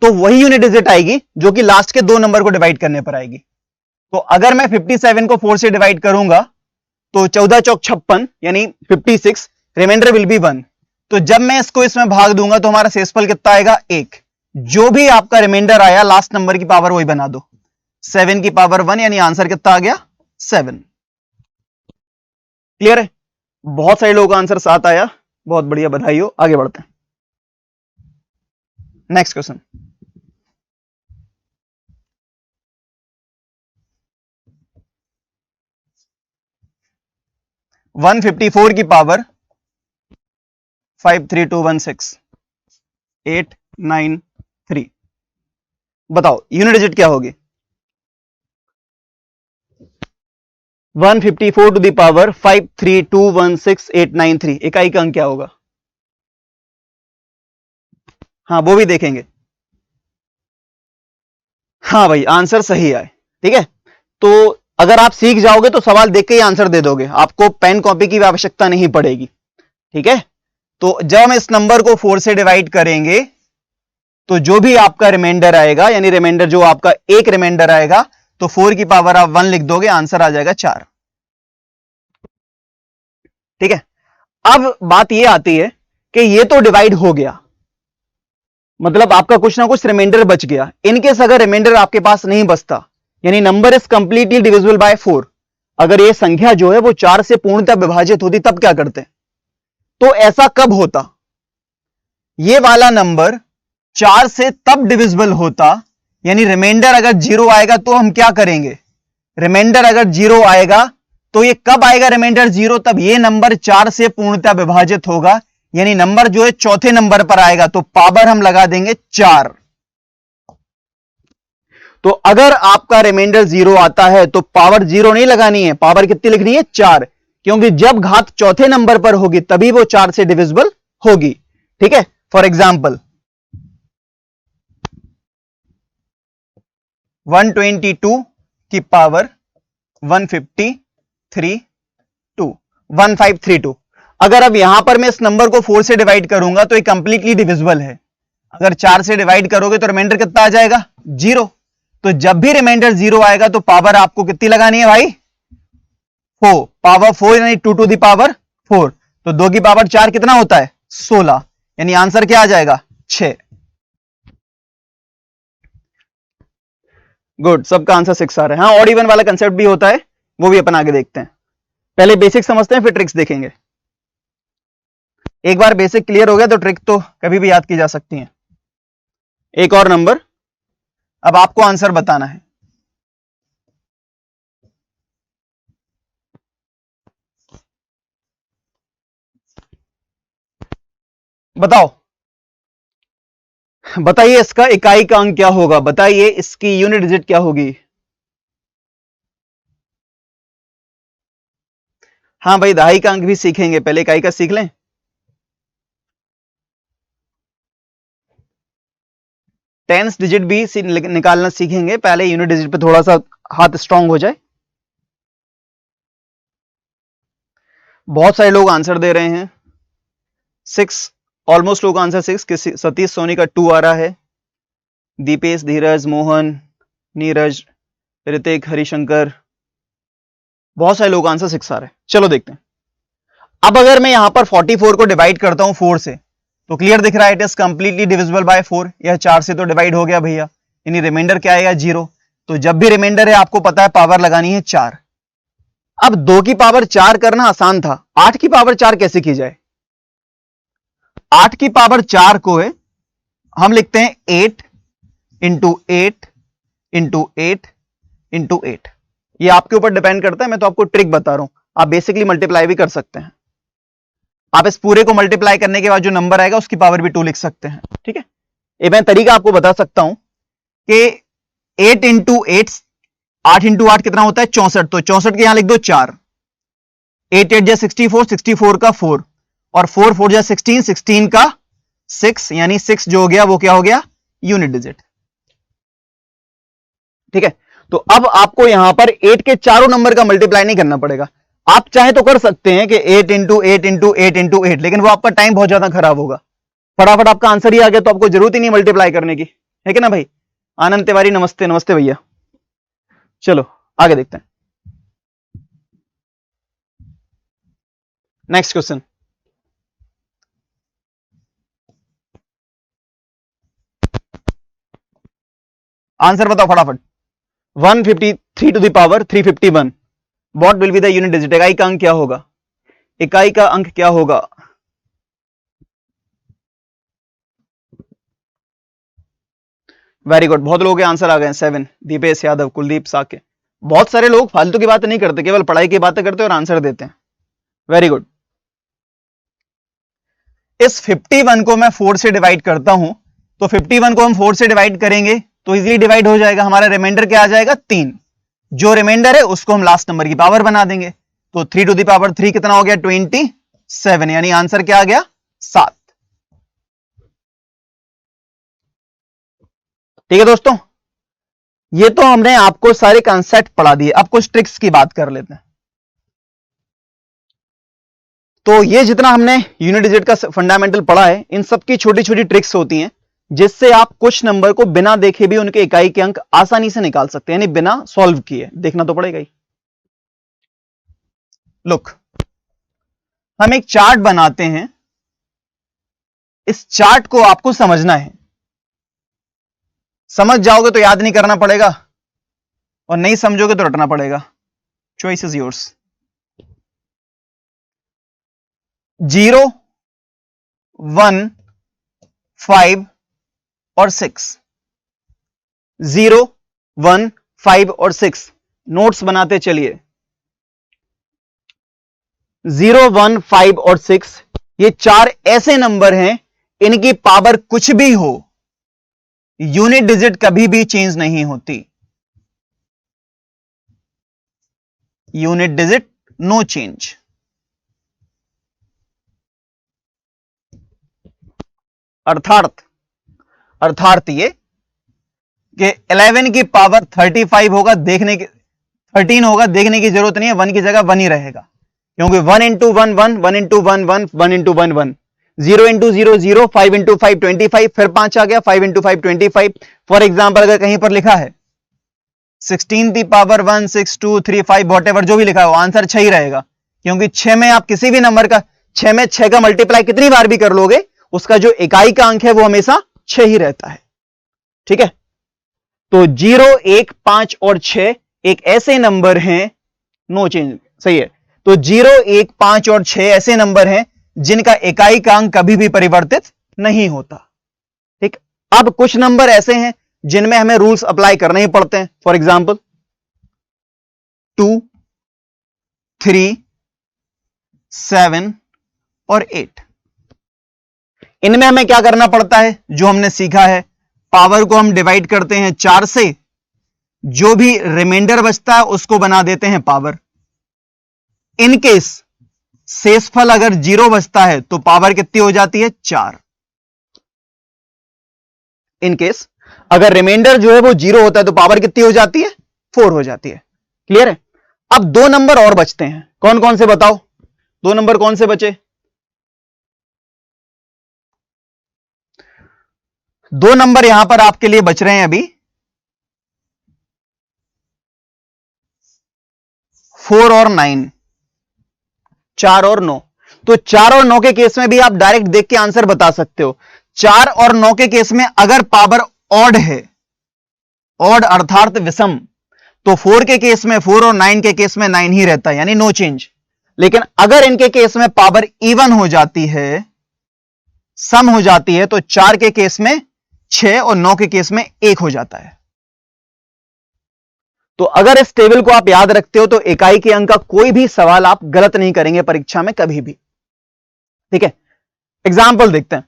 तो वही यूनिट डिजिट आएगी जो कि लास्ट के 2 नंबर को डिवाइड करने पर आएगी। तो अगर मैं 57 को 4 से डिवाइड करूंगा तो 14 चौक 56 यानी 56, रिमाइंडर विल बी 1। तो जब मैं इसको इसमें भाग दूंगा तो हमारा शेषफल कितना आएगा? 1। जो भी आपका रिमाइंडर आया लास्ट नंबर की पावर वही बना दो, 7 की पावर 1, यानी आंसर कितना आ गया? 7। क्लियर है? बहुत सारे लोगों का आंसर 7 आया, बहुत बढ़िया, बधाई हो। आगे बढ़ते हैं, नेक्स्ट क्वेश्चन। वन 154 की पावर 53216 893, बताओ यूनिट डिजिट क्या होगी? 154 टू द पावर 53216 893, इकाई का अंक क्या होगा? हाँ वो भी देखेंगे। हाँ भाई आंसर सही आए। ठीक है, तो अगर आप सीख जाओगे तो सवाल देख के ही आंसर दे दोगे, आपको पेन कॉपी की आवश्यकता नहीं पड़ेगी। ठीक है, तो जब हम इस नंबर को 4 से डिवाइड करेंगे तो जो भी आपका रिमाइंडर आएगा, यानी रिमाइंडर जो आपका एक रिमाइंडर आएगा, तो 4 की पावर आप 1 लिख दोगे, आंसर आ जाएगा 4। ठीक है, अब बात यह आती है कि ये तो डिवाइड हो गया, मतलब आपका कुछ ना कुछ रिमाइंडर बच गया। इनकेस अगर रिमाइंडर आपके पास नहीं बचता, यानी number is completely divisible bye 4, अगर ये संख्या जो है वो 4 से पूर्णतः विभाजित होती, तब क्या करते? तो ऐसा कब होता? ये वाला नंबर 4 से तब डिविजिबल होता, यानी रिमाइंडर अगर 0 आएगा तो हम क्या करेंगे? रिमाइंडर अगर 0 आएगा तो ये कब आएगा रिमाइंडर 0? तब ये नंबर 4 से पूर्णतः विभाजित होगा, यानी नंबर जो है चौथे नंबर पर आएगा, तो पावर हम लगा देंगे 4। तो अगर आपका रिमाइंडर 0 आता है तो पावर 0 नहीं लगानी है, पावर कितनी लिखनी है? 4, क्योंकि जब घात चौथे नंबर पर होगी तभी वो 4 से डिविजिबल होगी। ठीक है, फॉर एग्जाम्पल 122 की पावर 1532, अगर अब यहां पर मैं इस नंबर को 4 से डिवाइड करूंगा तो ये कंप्लीटली डिविजिबल है। अगर 4 से डिवाइड करोगे तो रिमाइंडर कितना आ जाएगा? 0। तो जब भी रिमाइंडर 0 आएगा तो पावर आपको कितनी लगानी है भाई? 4, पावर 4 यानी 2 टू द पावर 4, तो 2 की पावर 4 कितना होता है? 16, यानी आंसर क्या आ जाएगा? 6। गुड, सबका आंसर 6 आ रहा है। हाँ, ऑड इवन वाला कंसेप्ट भी होता है, वो भी अपन आगे देखते हैं। पहले बेसिक समझते हैं, फिर ट्रिक्स देखेंगे। एक बार बेसिक क्लियर हो गया तो ट्रिक तो कभी भी याद की जा सकती है। एक और नंबर, अब आपको आंसर बताना है। बताओ, बताइए इसका इकाई का अंक क्या होगा, बताइए इसकी यूनिट डिजिट क्या होगी। हाँ भाई, दहाई का अंक भी सीखेंगे, पहले इकाई का सीख लें। टेंस डिजिट भी निकालना सीखेंगे, पहले यूनिट डिजिट पे थोड़ा सा हाथ स्ट्रांग हो जाए। बहुत सारे लोग आंसर दे रहे हैं 6, ऑलमोस्ट लोग आंसर 6। सतीश सोनी का 2 आ रहा है, दीपेश, धीरज, मोहन, नीरज, ऋतिक, हरिशंकर, बहुत सारे लोग आंसर 6 आ रहे हैं। चलो देखते हैं। अब अगर मैं यहां पर 44 को डिवाइड करता हूं 4 से, तो क्लियर दिख रहा है it is completely divisible bye 4। यह 4 से तो डिवाइड हो गया भैया, यानी रिमाइंडर क्या आएगा, 0। तो जब भी रिमाइंडर है आपको पता है पावर लगानी है 4। अब 2 की पावर 4 करना आसान था, 8 की पावर 4 कैसे की जाए। 8 की पावर 4 को है हम लिखते हैं 8 इंटू 8 इंटू 8 इंटू 8। ये आपके ऊपर डिपेंड करता है, मैं तो आपको ट्रिक बता रहा हूं। आप बेसिकली मल्टीप्लाई भी कर सकते हैं, आप इस पूरे को मल्टीप्लाई करने के बाद जो नंबर आएगा उसकी पावर भी 2 लिख सकते हैं। ठीक है, ये मैं तरीका आपको बता सकता हूं कि 8 इंटू 8, 8 इंटू 8 कितना होता है 64, तो 64 के यहां लिख दो 4। 8 8 जा 64, 64 का 4, और 4 4 जा 16, 16 का 6, यानी 6 जो हो गया वो क्या हो गया, यूनिट डिजिट। ठीक है, तो अब आपको यहां पर 8 के चारों नंबर का मल्टीप्लाई नहीं करना पड़ेगा। आप चाहे तो कर सकते हैं कि 8 इंटू 8 इंटू 8 इंटू 8, लेकिन वो आपका टाइम बहुत ज्यादा खराब होगा। फटाफट आपका आंसर ही आ गया तो आपको जरूरत ही नहीं मल्टीप्लाई करने की, है कि ना भाई। आनंद तिवारी, नमस्ते। नमस्ते भैया। चलो आगे देखते हैं। नेक्स्ट क्वेश्चन, आंसर बताओ फटाफट। 153 to the power 351, what will be the unit digit. इकाई का अंक क्या होगा, इकाई का अंक क्या होगा। वेरी गुड, बहुत लोगों के आंसर आ गए 7। दीपेश यादव, कुलदीप साके। बहुत सारे लोग फालतू की बातें नहीं करते, केवल पढ़ाई की बातें करते और आंसर देते हैं। Very good. इस 51 को मैं 4 से डिवाइड करता हूं, तो 51 को हम 4 से डिवाइड करेंगे तो इजीली डिवाइड हो जाएगा। हमारा रिमाइंडर क्या आ जाएगा, 3। जो रिमाइंडर है उसको हम लास्ट नंबर की पावर बना देंगे, तो 3 टू द पावर 3 कितना हो गया, 27, यानी आंसर क्या आ गया, 7। ठीक है दोस्तों, ये तो हमने आपको सारे कॉन्सेप्ट पढ़ा दिए, अब कुछ ट्रिक्स की बात कर लेते हैं। तो ये जितना हमने यूनिट डिजिट का फंडामेंटल पढ़ा है, इन सब की छोटी छोटी ट्रिक्स होती हैं जिससे आप कुछ नंबर को बिना देखे भी उनके इकाई के अंक आसानी से निकाल सकते हैं, यानी बिना सॉल्व किए। देखना तो पड़ेगा ही। लुक, हम एक चार्ट बनाते हैं, इस चार्ट को आपको समझना है। समझ जाओगे तो याद नहीं करना पड़ेगा, और नहीं समझोगे तो रटना पड़ेगा। Choice is yours. 0, 1, 5 और 6, 0, 1, 5 और 6 नोट्स बनाते चलिए। 0, 1, 5 और 6 ये 4 ऐसे नंबर हैं, इनकी पावर कुछ भी हो, यूनिट डिजिट कभी भी चेंज नहीं होती। Unit digit no change. अर्थात ये कि 11 की पावर 35 होगा, देखने की 13 होगा, देखने की जरूरत नहीं है, 1 की जगह 1 ही रहेगा, क्योंकि 1 into 1 1, 1 into 1 1, 1 into 1 1, 0 into 0 0, 5 into 5 25, फिर 5 आ गया, 5 इंटू 5 25। फॉर एग्जाम्पल अगर कहीं पर लिखा है 16 की पावर 1 6 2 3 5, वॉट एवर जो भी लिखा हो, आंसर 6 ही रहेगा, क्योंकि 6 में आप किसी भी नंबर का 6 में 6 का मल्टीप्लाई कितनी बार भी कर लोगे, उसका जो इकाई का अंक है वो हमेशा 6 ही रहता है। ठीक है, तो 0, 1, 5 और 6 एक ऐसे नंबर हैं, नो चेंज, सही है। तो 0, 1, 5 और 6 ऐसे नंबर हैं जिनका इकाई का अंक कभी भी परिवर्तित नहीं होता। ठीक, अब कुछ नंबर ऐसे हैं जिनमें हमें रूल्स अप्लाई करने ही पड़ते हैं। फॉर एग्जाम्पल 2, 3, 7 और 8। इनमें हमें क्या करना पड़ता है, जो हमने सीखा है, पावर को हम डिवाइड करते हैं 4 से, जो भी रिमाइंडर बचता है उसको बना देते हैं पावर। इनकेस शेषफल अगर 0 बचता है तो पावर कितनी हो जाती है, 4। इनकेस अगर रिमाइंडर जो है वो 0 होता है तो पावर कितनी हो जाती है, 4 हो जाती है। क्लियर है। अब दो नंबर और बचते हैं, कौन कौन से बताओ, दो नंबर कौन से बचे, दो नंबर यहां पर आपके लिए बच रहे हैं अभी, 4 और 9, 4 और 9। तो 4 और 9 के केस में भी आप डायरेक्ट देख के आंसर बता सकते हो। 4 और 9 के केस में अगर पावर ऑड है, ऑड अर्थात विषम, तो 4 के केस में 4 और 9 के केस में 9 ही रहता है, यानी नो चेंज। लेकिन अगर इनके केस में पावर इवन हो जाती है, सम हो जाती है, तो 4 के केस में 6 और 9 के केस में 1 हो जाता है। तो अगर इस टेबल को आप याद रखते हो तो इकाई के अंक का कोई भी सवाल आप गलत नहीं करेंगे परीक्षा में कभी भी। ठीक है, एग्जाम्पल देखते हैं।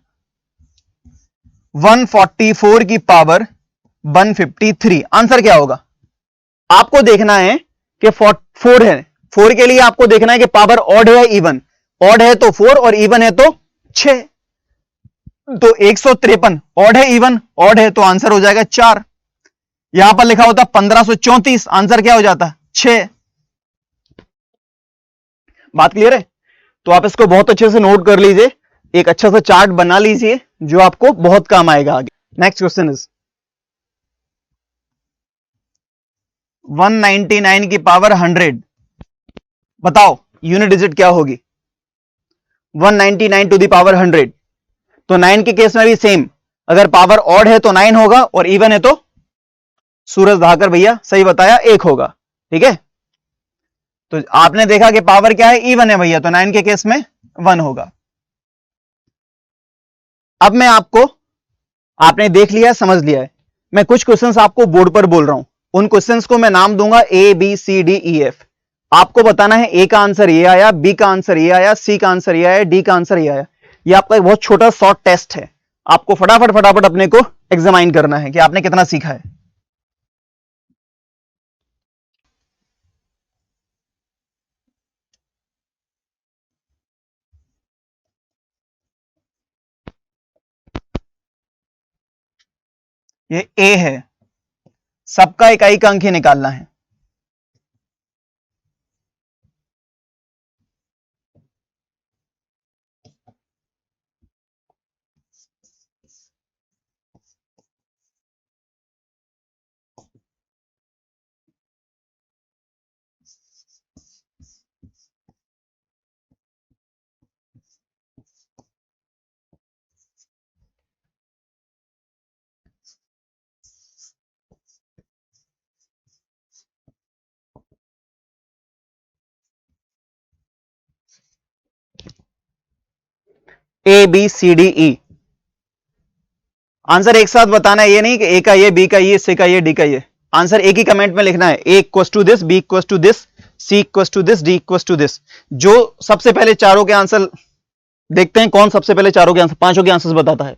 144 की पावर 153, आंसर क्या होगा, आपको देखना है कि 4 है, 4 के लिए आपको देखना है कि पावर ऑड है या इवन। ऑड है तो 4 और इवन है तो 6। तो 153 ऑड है इवन, ऑड है तो आंसर हो जाएगा 4। यहां पर लिखा होता 1534, आंसर क्या हो जाता, 6। बात क्लियर है। तो आप इसको बहुत अच्छे से नोट कर लीजिए, एक अच्छा सा चार्ट बना लीजिए जो आपको बहुत काम आएगा आगे। नेक्स्ट क्वेश्चन इज 199 की पावर 100, बताओ यूनिट डिजिट क्या होगी, 199 टू दी पावर 100। तो 9 के केस में भी सेम, अगर पावर ऑड है तो 9 होगा और इवन है तो, सूरज धाकर भैया सही बताया, 1 होगा। ठीक है, तो आपने देखा कि पावर क्या है, इवन है भैया, तो 9 के केस में 1 होगा। अब मैं आपको, आपने देख लिया है, समझ लिया है, मैं कुछ क्वेश्चंस आपको बोर्ड पर बोल रहा हूं, उन क्वेश्चंस को मैं नाम दूंगा A B C D E F. आपको बताना है ए का आंसर ये आया, बी का आंसर ये आया, सी का आंसर ये आया, डी का आंसर ये आया। ये आपका एक बहुत छोटा शॉर्ट टेस्ट है, आपको फटाफट फटाफट अपने को एग्जामाइन करना है कि आपने कितना सीखा है। ये ए है, सबका इकाई का अंक ही निकालना है। A B C D E, answer एक साथ बताना है, ये नहीं कि ए का ये, बी का ये, सी का ये, डी का ये। आंसर एक ही कमेंट में लिखना है, A equals to this, B equals to this, C equals to this, D equals to this. जो सबसे पहले चारों के आंसर देखते हैं, कौन सबसे पहले चारों के आंसर, पांचों के आंसर बताता है।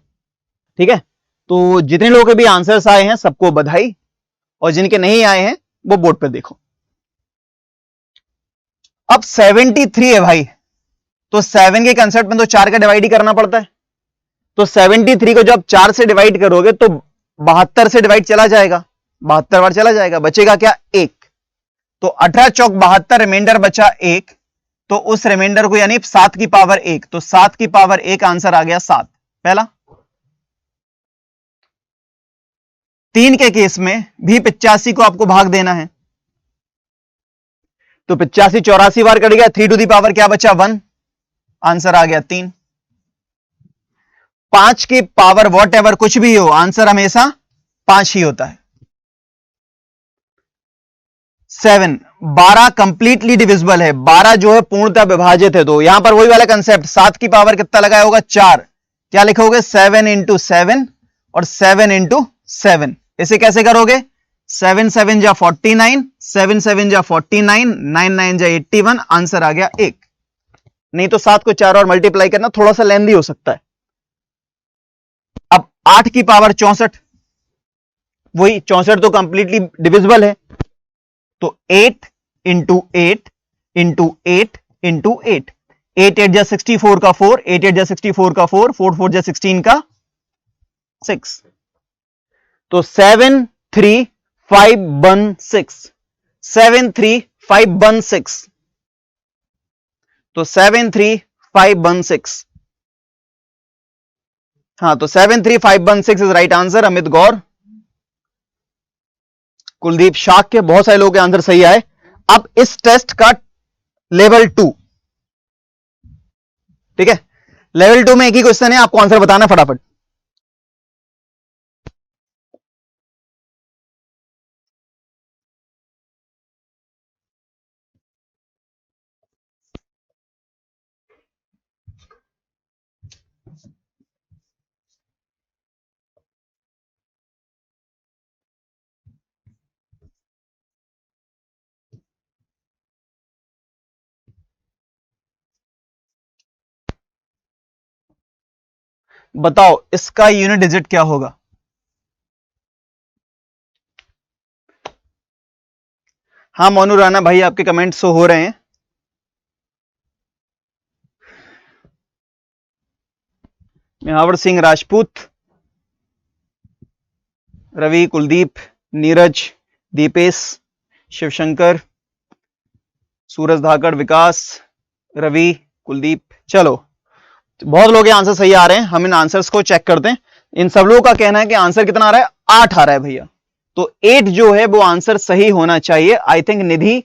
ठीक है, तो जितने लोगों के भी आंसर्स आए हैं सबको बधाई, और जिनके नहीं आए हैं वो बोर्ड पर देखो। अब 73 है भाई, तो 7 के कंसेप्ट में तो 4 का डिवाइड ही करना पड़ता है। तो 73 को जब 4 से डिवाइड करोगे तो 72 से डिवाइड चला जाएगा, 72 बार चला जाएगा, बचेगा क्या, 1। तो 18 चौक 72, रिमाइंडर बचा 1, तो उस रिमाइंडर को यानी 7 की पावर 1, तो 7 की पावर 1 आंसर आ गया 7 पहला। 3 के केस में भी 85 को आपको भाग देना है, तो 85 84 बार कट गया, 3 टू दी पावर क्या बचा, 1, आंसर आ गया 3। 5 की पावर वॉट एवर कुछ भी हो, आंसर हमेशा 5 ही होता है। 7, 12 कंप्लीटली डिविजिबल है, 12 जो है पूर्णतः विभाजित है। तो यहां पर वही वाला कंसेप्ट, 7 की पावर कितना लगाया होगा 4, क्या लिखोगे 7 इंटू 7 और 7 इंटू 7। इसे कैसे करोगे, 7 7 जा 49, 7 7 जा 49, 9 9 जा 81, आंसर आ गया 1। नहीं तो 7 को 4 और मल्टीप्लाई करना थोड़ा सा लेंदी हो सकता है। अब 8 की पावर 64, वही 64 तो कंप्लीटली डिविजिबल है, तो 8 इंटू 8 इंटू 8 इंटू 8, 8 8 जा 64 का 4, 8 8 जा 64 का 4, 4 4 जा 16 का 6, तो 7 3 5 1 6, 7 3 5 1 6, तो 7 3 5 1 6, हाँ तो 7 3 5 1 6 इज राइट आंसर। अमित गौर, कुलदीप शाक के बहुत सारे लोगों के आंसर सही आए। अब इस टेस्ट का लेवल 2, ठीक है, लेवल 2 में एक ही क्वेश्चन है, आपको आंसर बताना फटाफट। बताओ इसका यूनिट डिजिट क्या होगा। हाँ मोनू राणा भाई, आपके कमेंट शो हो रहे हैं। मेहावर सिंह राजपूत, रवि, कुलदीप, नीरज, दीपेश, शिवशंकर, सूरज धाकड़, विकास, रवि, कुलदीप, चलो बहुत लोग आंसर सही आ रहे हैं। हम इन आंसर्स को चेक करते हैं। इन सब लोगों का कहना है कि आंसर कितना आ रहा है, 8 आ रहा है भैया, तो 8 जो है वो आंसर सही होना चाहिए। आई थिंक निधि,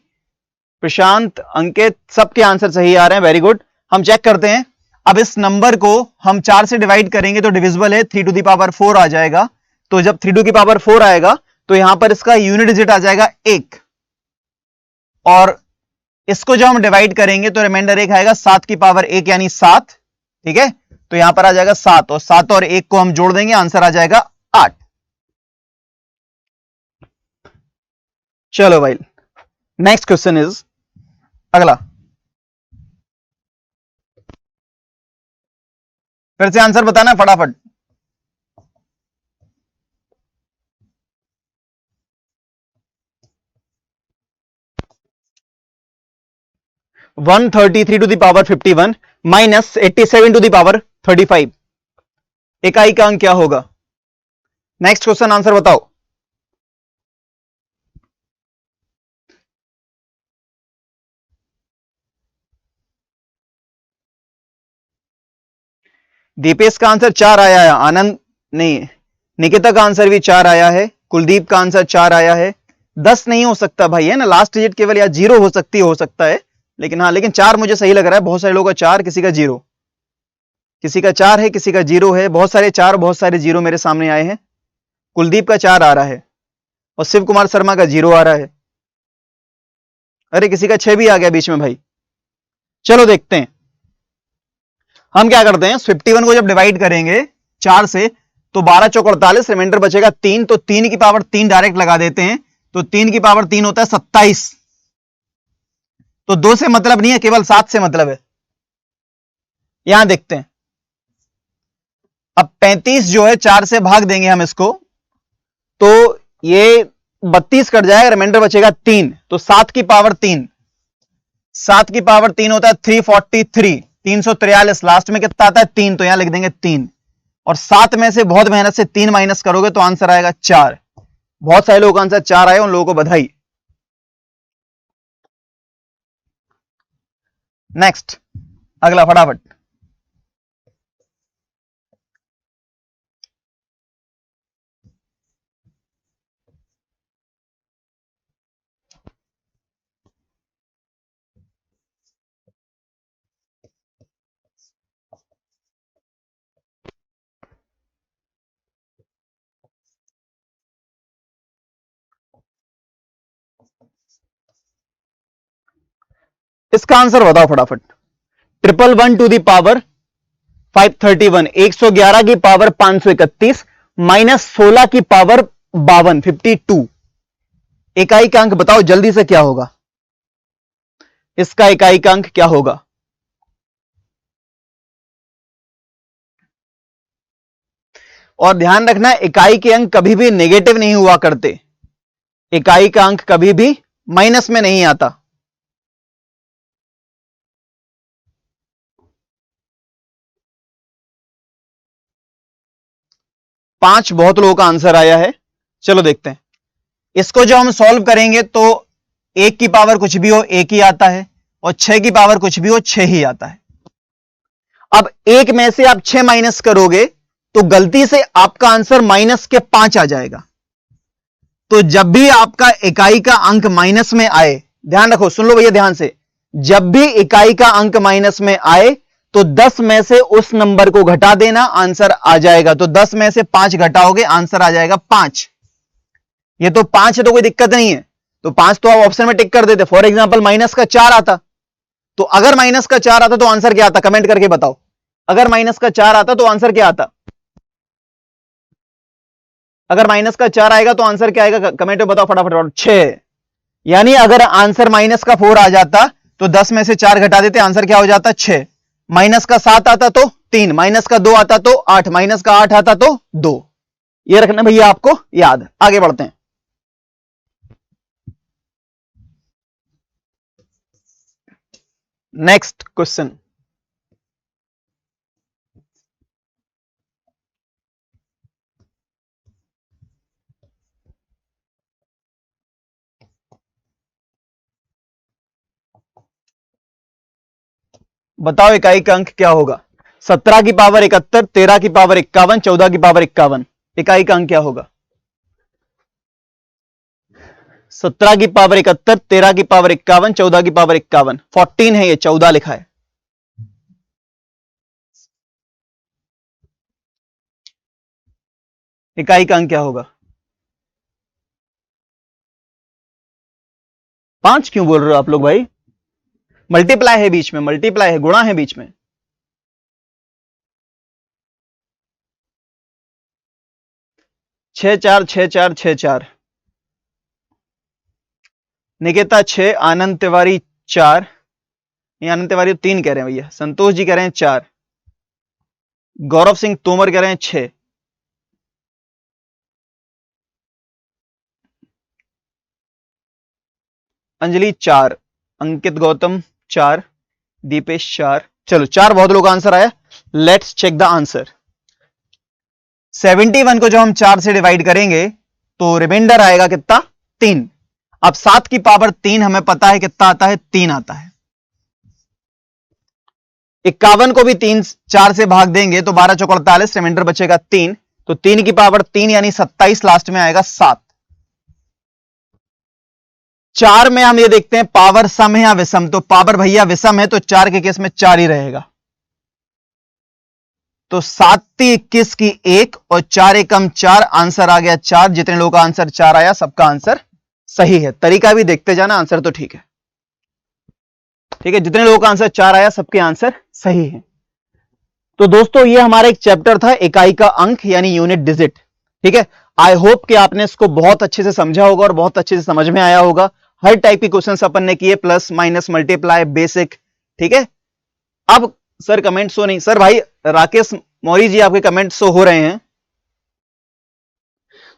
प्रशांत, अंकित, सबके आंसर सही आ रहे हैं, वेरी गुड। हम चेक करते हैं। अब इस नंबर को हम 4 से डिवाइड करेंगे तो डिविजिबल है, 3 टू दी पावर 4 आ जाएगा। तो जब 3 टू की पावर 4 आएगा तो यहां पर इसका यूनिट डिजिट आ जाएगा 1, और इसको जब हम डिवाइड करेंगे तो रिमाइंडर 1 आएगा, 7 की पावर 1 यानी 7, ठीक है, तो यहां पर आ जाएगा 7, और 7 और 1 को हम जोड़ देंगे, आंसर आ जाएगा 8। चलो भाई, नेक्स्ट क्वेश्चन इज, अगला फिर से आंसर बताना फटाफट। 133 to the power 51 minus 87 to the power 35, इकाई का अंक क्या होगा। नेक्स्ट क्वेश्चन आंसर बताओ। दीपेश का आंसर 4 आया है, आनंद नहीं, निकिता का आंसर भी 4 आया है, कुलदीप का आंसर 4 आया है। 10 नहीं हो सकता भाई, है ना, लास्ट डिजिट केवल या 0 हो सकती, हो सकता है, लेकिन हाँ, लेकिन 4 मुझे सही लग रहा है। बहुत सारे लोगों का 4, किसी का 0, किसी का 4 है, किसी का 0 है, बहुत सारे 4 बहुत सारे 0 मेरे सामने आए हैं। कुलदीप का 4 आ रहा है और शिव कुमार शर्मा का 0 आ रहा है। अरे किसी का 6 भी आ गया बीच में भाई। चलो देखते हैं, हम क्या करते हैं, 51 को जब डिवाइड करेंगे 4 से तो 12 चौक 48, रिमाइंडर बचेगा 3, तो 3 की पावर 3 डायरेक्ट लगा देते हैं, तो 3 की पावर 3 होता है 27, तो 2 से मतलब नहीं है, केवल 7 से मतलब है। यहां देखते हैं, अब 35 जो है 4 से भाग देंगे हम इसको, तो ये 32 कट जाएगा, रिमाइंडर बचेगा 3, तो 7 की पावर 3, 7 की पावर 3 होता है 343, 343, लास्ट में कितना आता है 3, तो यहां लिख देंगे 3, और 7 में से बहुत मेहनत से 3 माइनस करोगे तो आंसर आएगा 4। बहुत सारे लोगों का आंसर 4 आए, उन लोगों को बधाई। नेक्स्ट, अगला फटाफट। इसका आंसर बताओ फटाफट। 111 टू दी पावर 531, 111 की पावर 531 माइनस 16 की पावर 52, 52। इकाई का अंक बताओ जल्दी से क्या होगा, इसका इकाई का अंक क्या होगा? और ध्यान रखना इकाई के अंक कभी भी नेगेटिव नहीं हुआ करते, इकाई का अंक कभी भी माइनस में नहीं आता। पांच बहुत लोगों का आंसर आया है, चलो देखते हैं इसको। जो हम सॉल्व करेंगे तो 1 की पावर कुछ भी हो 1 ही आता है, और 6 की पावर कुछ भी हो 6 ही आता है। अब 1 में से आप 6 माइनस करोगे तो गलती से आपका आंसर माइनस के 5 आ जाएगा। तो जब भी आपका इकाई का अंक माइनस में आए, ध्यान रखो, सुन लो भैया ध्यान से, जब भी इकाई का अंक माइनस में आए तो 10 में से उस नंबर को घटा देना, आंसर आ जाएगा। तो 10 में से 5 घटाओगे, आंसर आ जाएगा 5। ये तो 5 है तो कोई दिक्कत नहीं है, तो 5 तो आप ऑप्शन में टिक कर देते। फॉर एग्जांपल माइनस का 4 आता, तो अगर माइनस का 4 आता तो आंसर क्या आता, कमेंट करके बताओ। अगर माइनस का 4 आता तो आंसर क्या आता? अगर माइनस का 4 आएगा तो आंसर क्या आएगा, कमेंट में बताओ फटाफट। 6। यानी अगर आंसर माइनस का 4 आ जाता तो 10 में से 4 घटा देते, आंसर क्या हो जाता? 6। माइनस का 7 आता तो 3, माइनस का 2 आता तो 8, माइनस का 8 आता तो 2। ये रखना भैया आपको याद। आगे बढ़ते हैं। Next question. बताओ इकाई का अंक क्या होगा? 17 की पावर 71, 13 की पावर 51, 14 की पावर 51। इकाई का अंक क्या होगा? 17 की पावर 71, 13 की पावर 51, 14 की पावर 51। 14 है ये, 14 लिखा है। इकाई का अंक क्या होगा? 5 क्यों बोल रहे हो आप लोग भाई? मल्टीप्लाई है बीच में, मल्टीप्लाई है, गुणा है बीच में। छह चार 6 निकेता 6, आनंद तिवारी 4, आनंद तिवारी 3 कह रहे हैं भैया, संतोष जी कह रहे हैं 4, गौरव सिंह तोमर कह रहे हैं 6, अंजलि 4, अंकित गौतम 4, दीपेश 4। चलो 4 बहुत लोगों का आंसर आया। Let's check the answer. 71 को जब हम 4 से डिवाइड करेंगे तो रिमाइंडर आएगा कितना? 3। अब 7 की पावर 3 हमें पता है कितना आता है? 3 आता है। 51 को भी 4 से भाग देंगे तो 12 चौक 48, रिमाइंडर बचेगा 3। तो 3 की पावर 3 यानी 27, लास्ट में आएगा 7। 4 में हम ये देखते हैं पावर सम है या विषम, तो पावर भैया विषम है तो 4 के केस में 4 ही रहेगा। तो 7 21 की 1 और 4 एकम 4, आंसर आ गया 4। जितने लोगों का आंसर 4 आया सबका आंसर सही है। तरीका भी देखते जाना, आंसर तो ठीक है। ठीक है, जितने लोगों का आंसर 4 आया सबके आंसर सही है। तो दोस्तों ये हमारा एक चैप्टर था इकाई का अंक यानी यूनिट डिजिट। ठीक है, आई होप कि आपने इसको बहुत अच्छे से समझा होगा और बहुत अच्छे से समझ में आया होगा। हर टाइप के क्वेश्चन अपन ने किए, प्लस माइनस मल्टीप्लाई बेसिक। ठीक है, अब सर कमेंट शो नहीं, सर भाई राकेश मौर्य जी आपके कमेंट शो हो रहे हैं।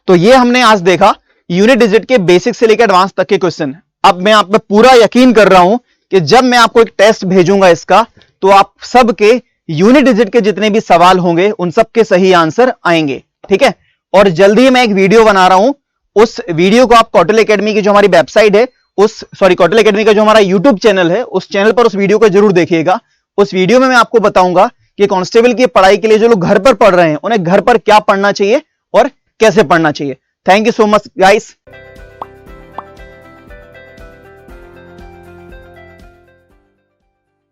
तो ये हमने आज देखा यूनिट डिजिट के बेसिक से लेकर एडवांस तक के क्वेश्चन। अब मैं आप पे पूरा यकीन कर रहा हूं कि जब मैं आपको एक टेस्ट भेजूंगा इसका, तो आप सबके यूनिट डिजिट के जितने भी सवाल होंगे उन सबके सही आंसर आएंगे। ठीक है, और जल्दी मैं एक वीडियो बना रहा हूं, उस वीडियो को आप कौटिल्य एकेडमी की जो हमारी वेबसाइट है, कौटिल्य एकेडमी का जो हमारा यूट्यूब चैनल है, उस चैनल पर उस वीडियो को जरूर देखिएगा। उस वीडियो में मैं आपको बताऊंगा कि कांस्टेबल की पढ़ाई के लिए जो लोग घर पर पढ़ रहे हैं उन्हें घर पर क्या पढ़ना चाहिए और कैसे पढ़ना चाहिए। Thank you so much guys.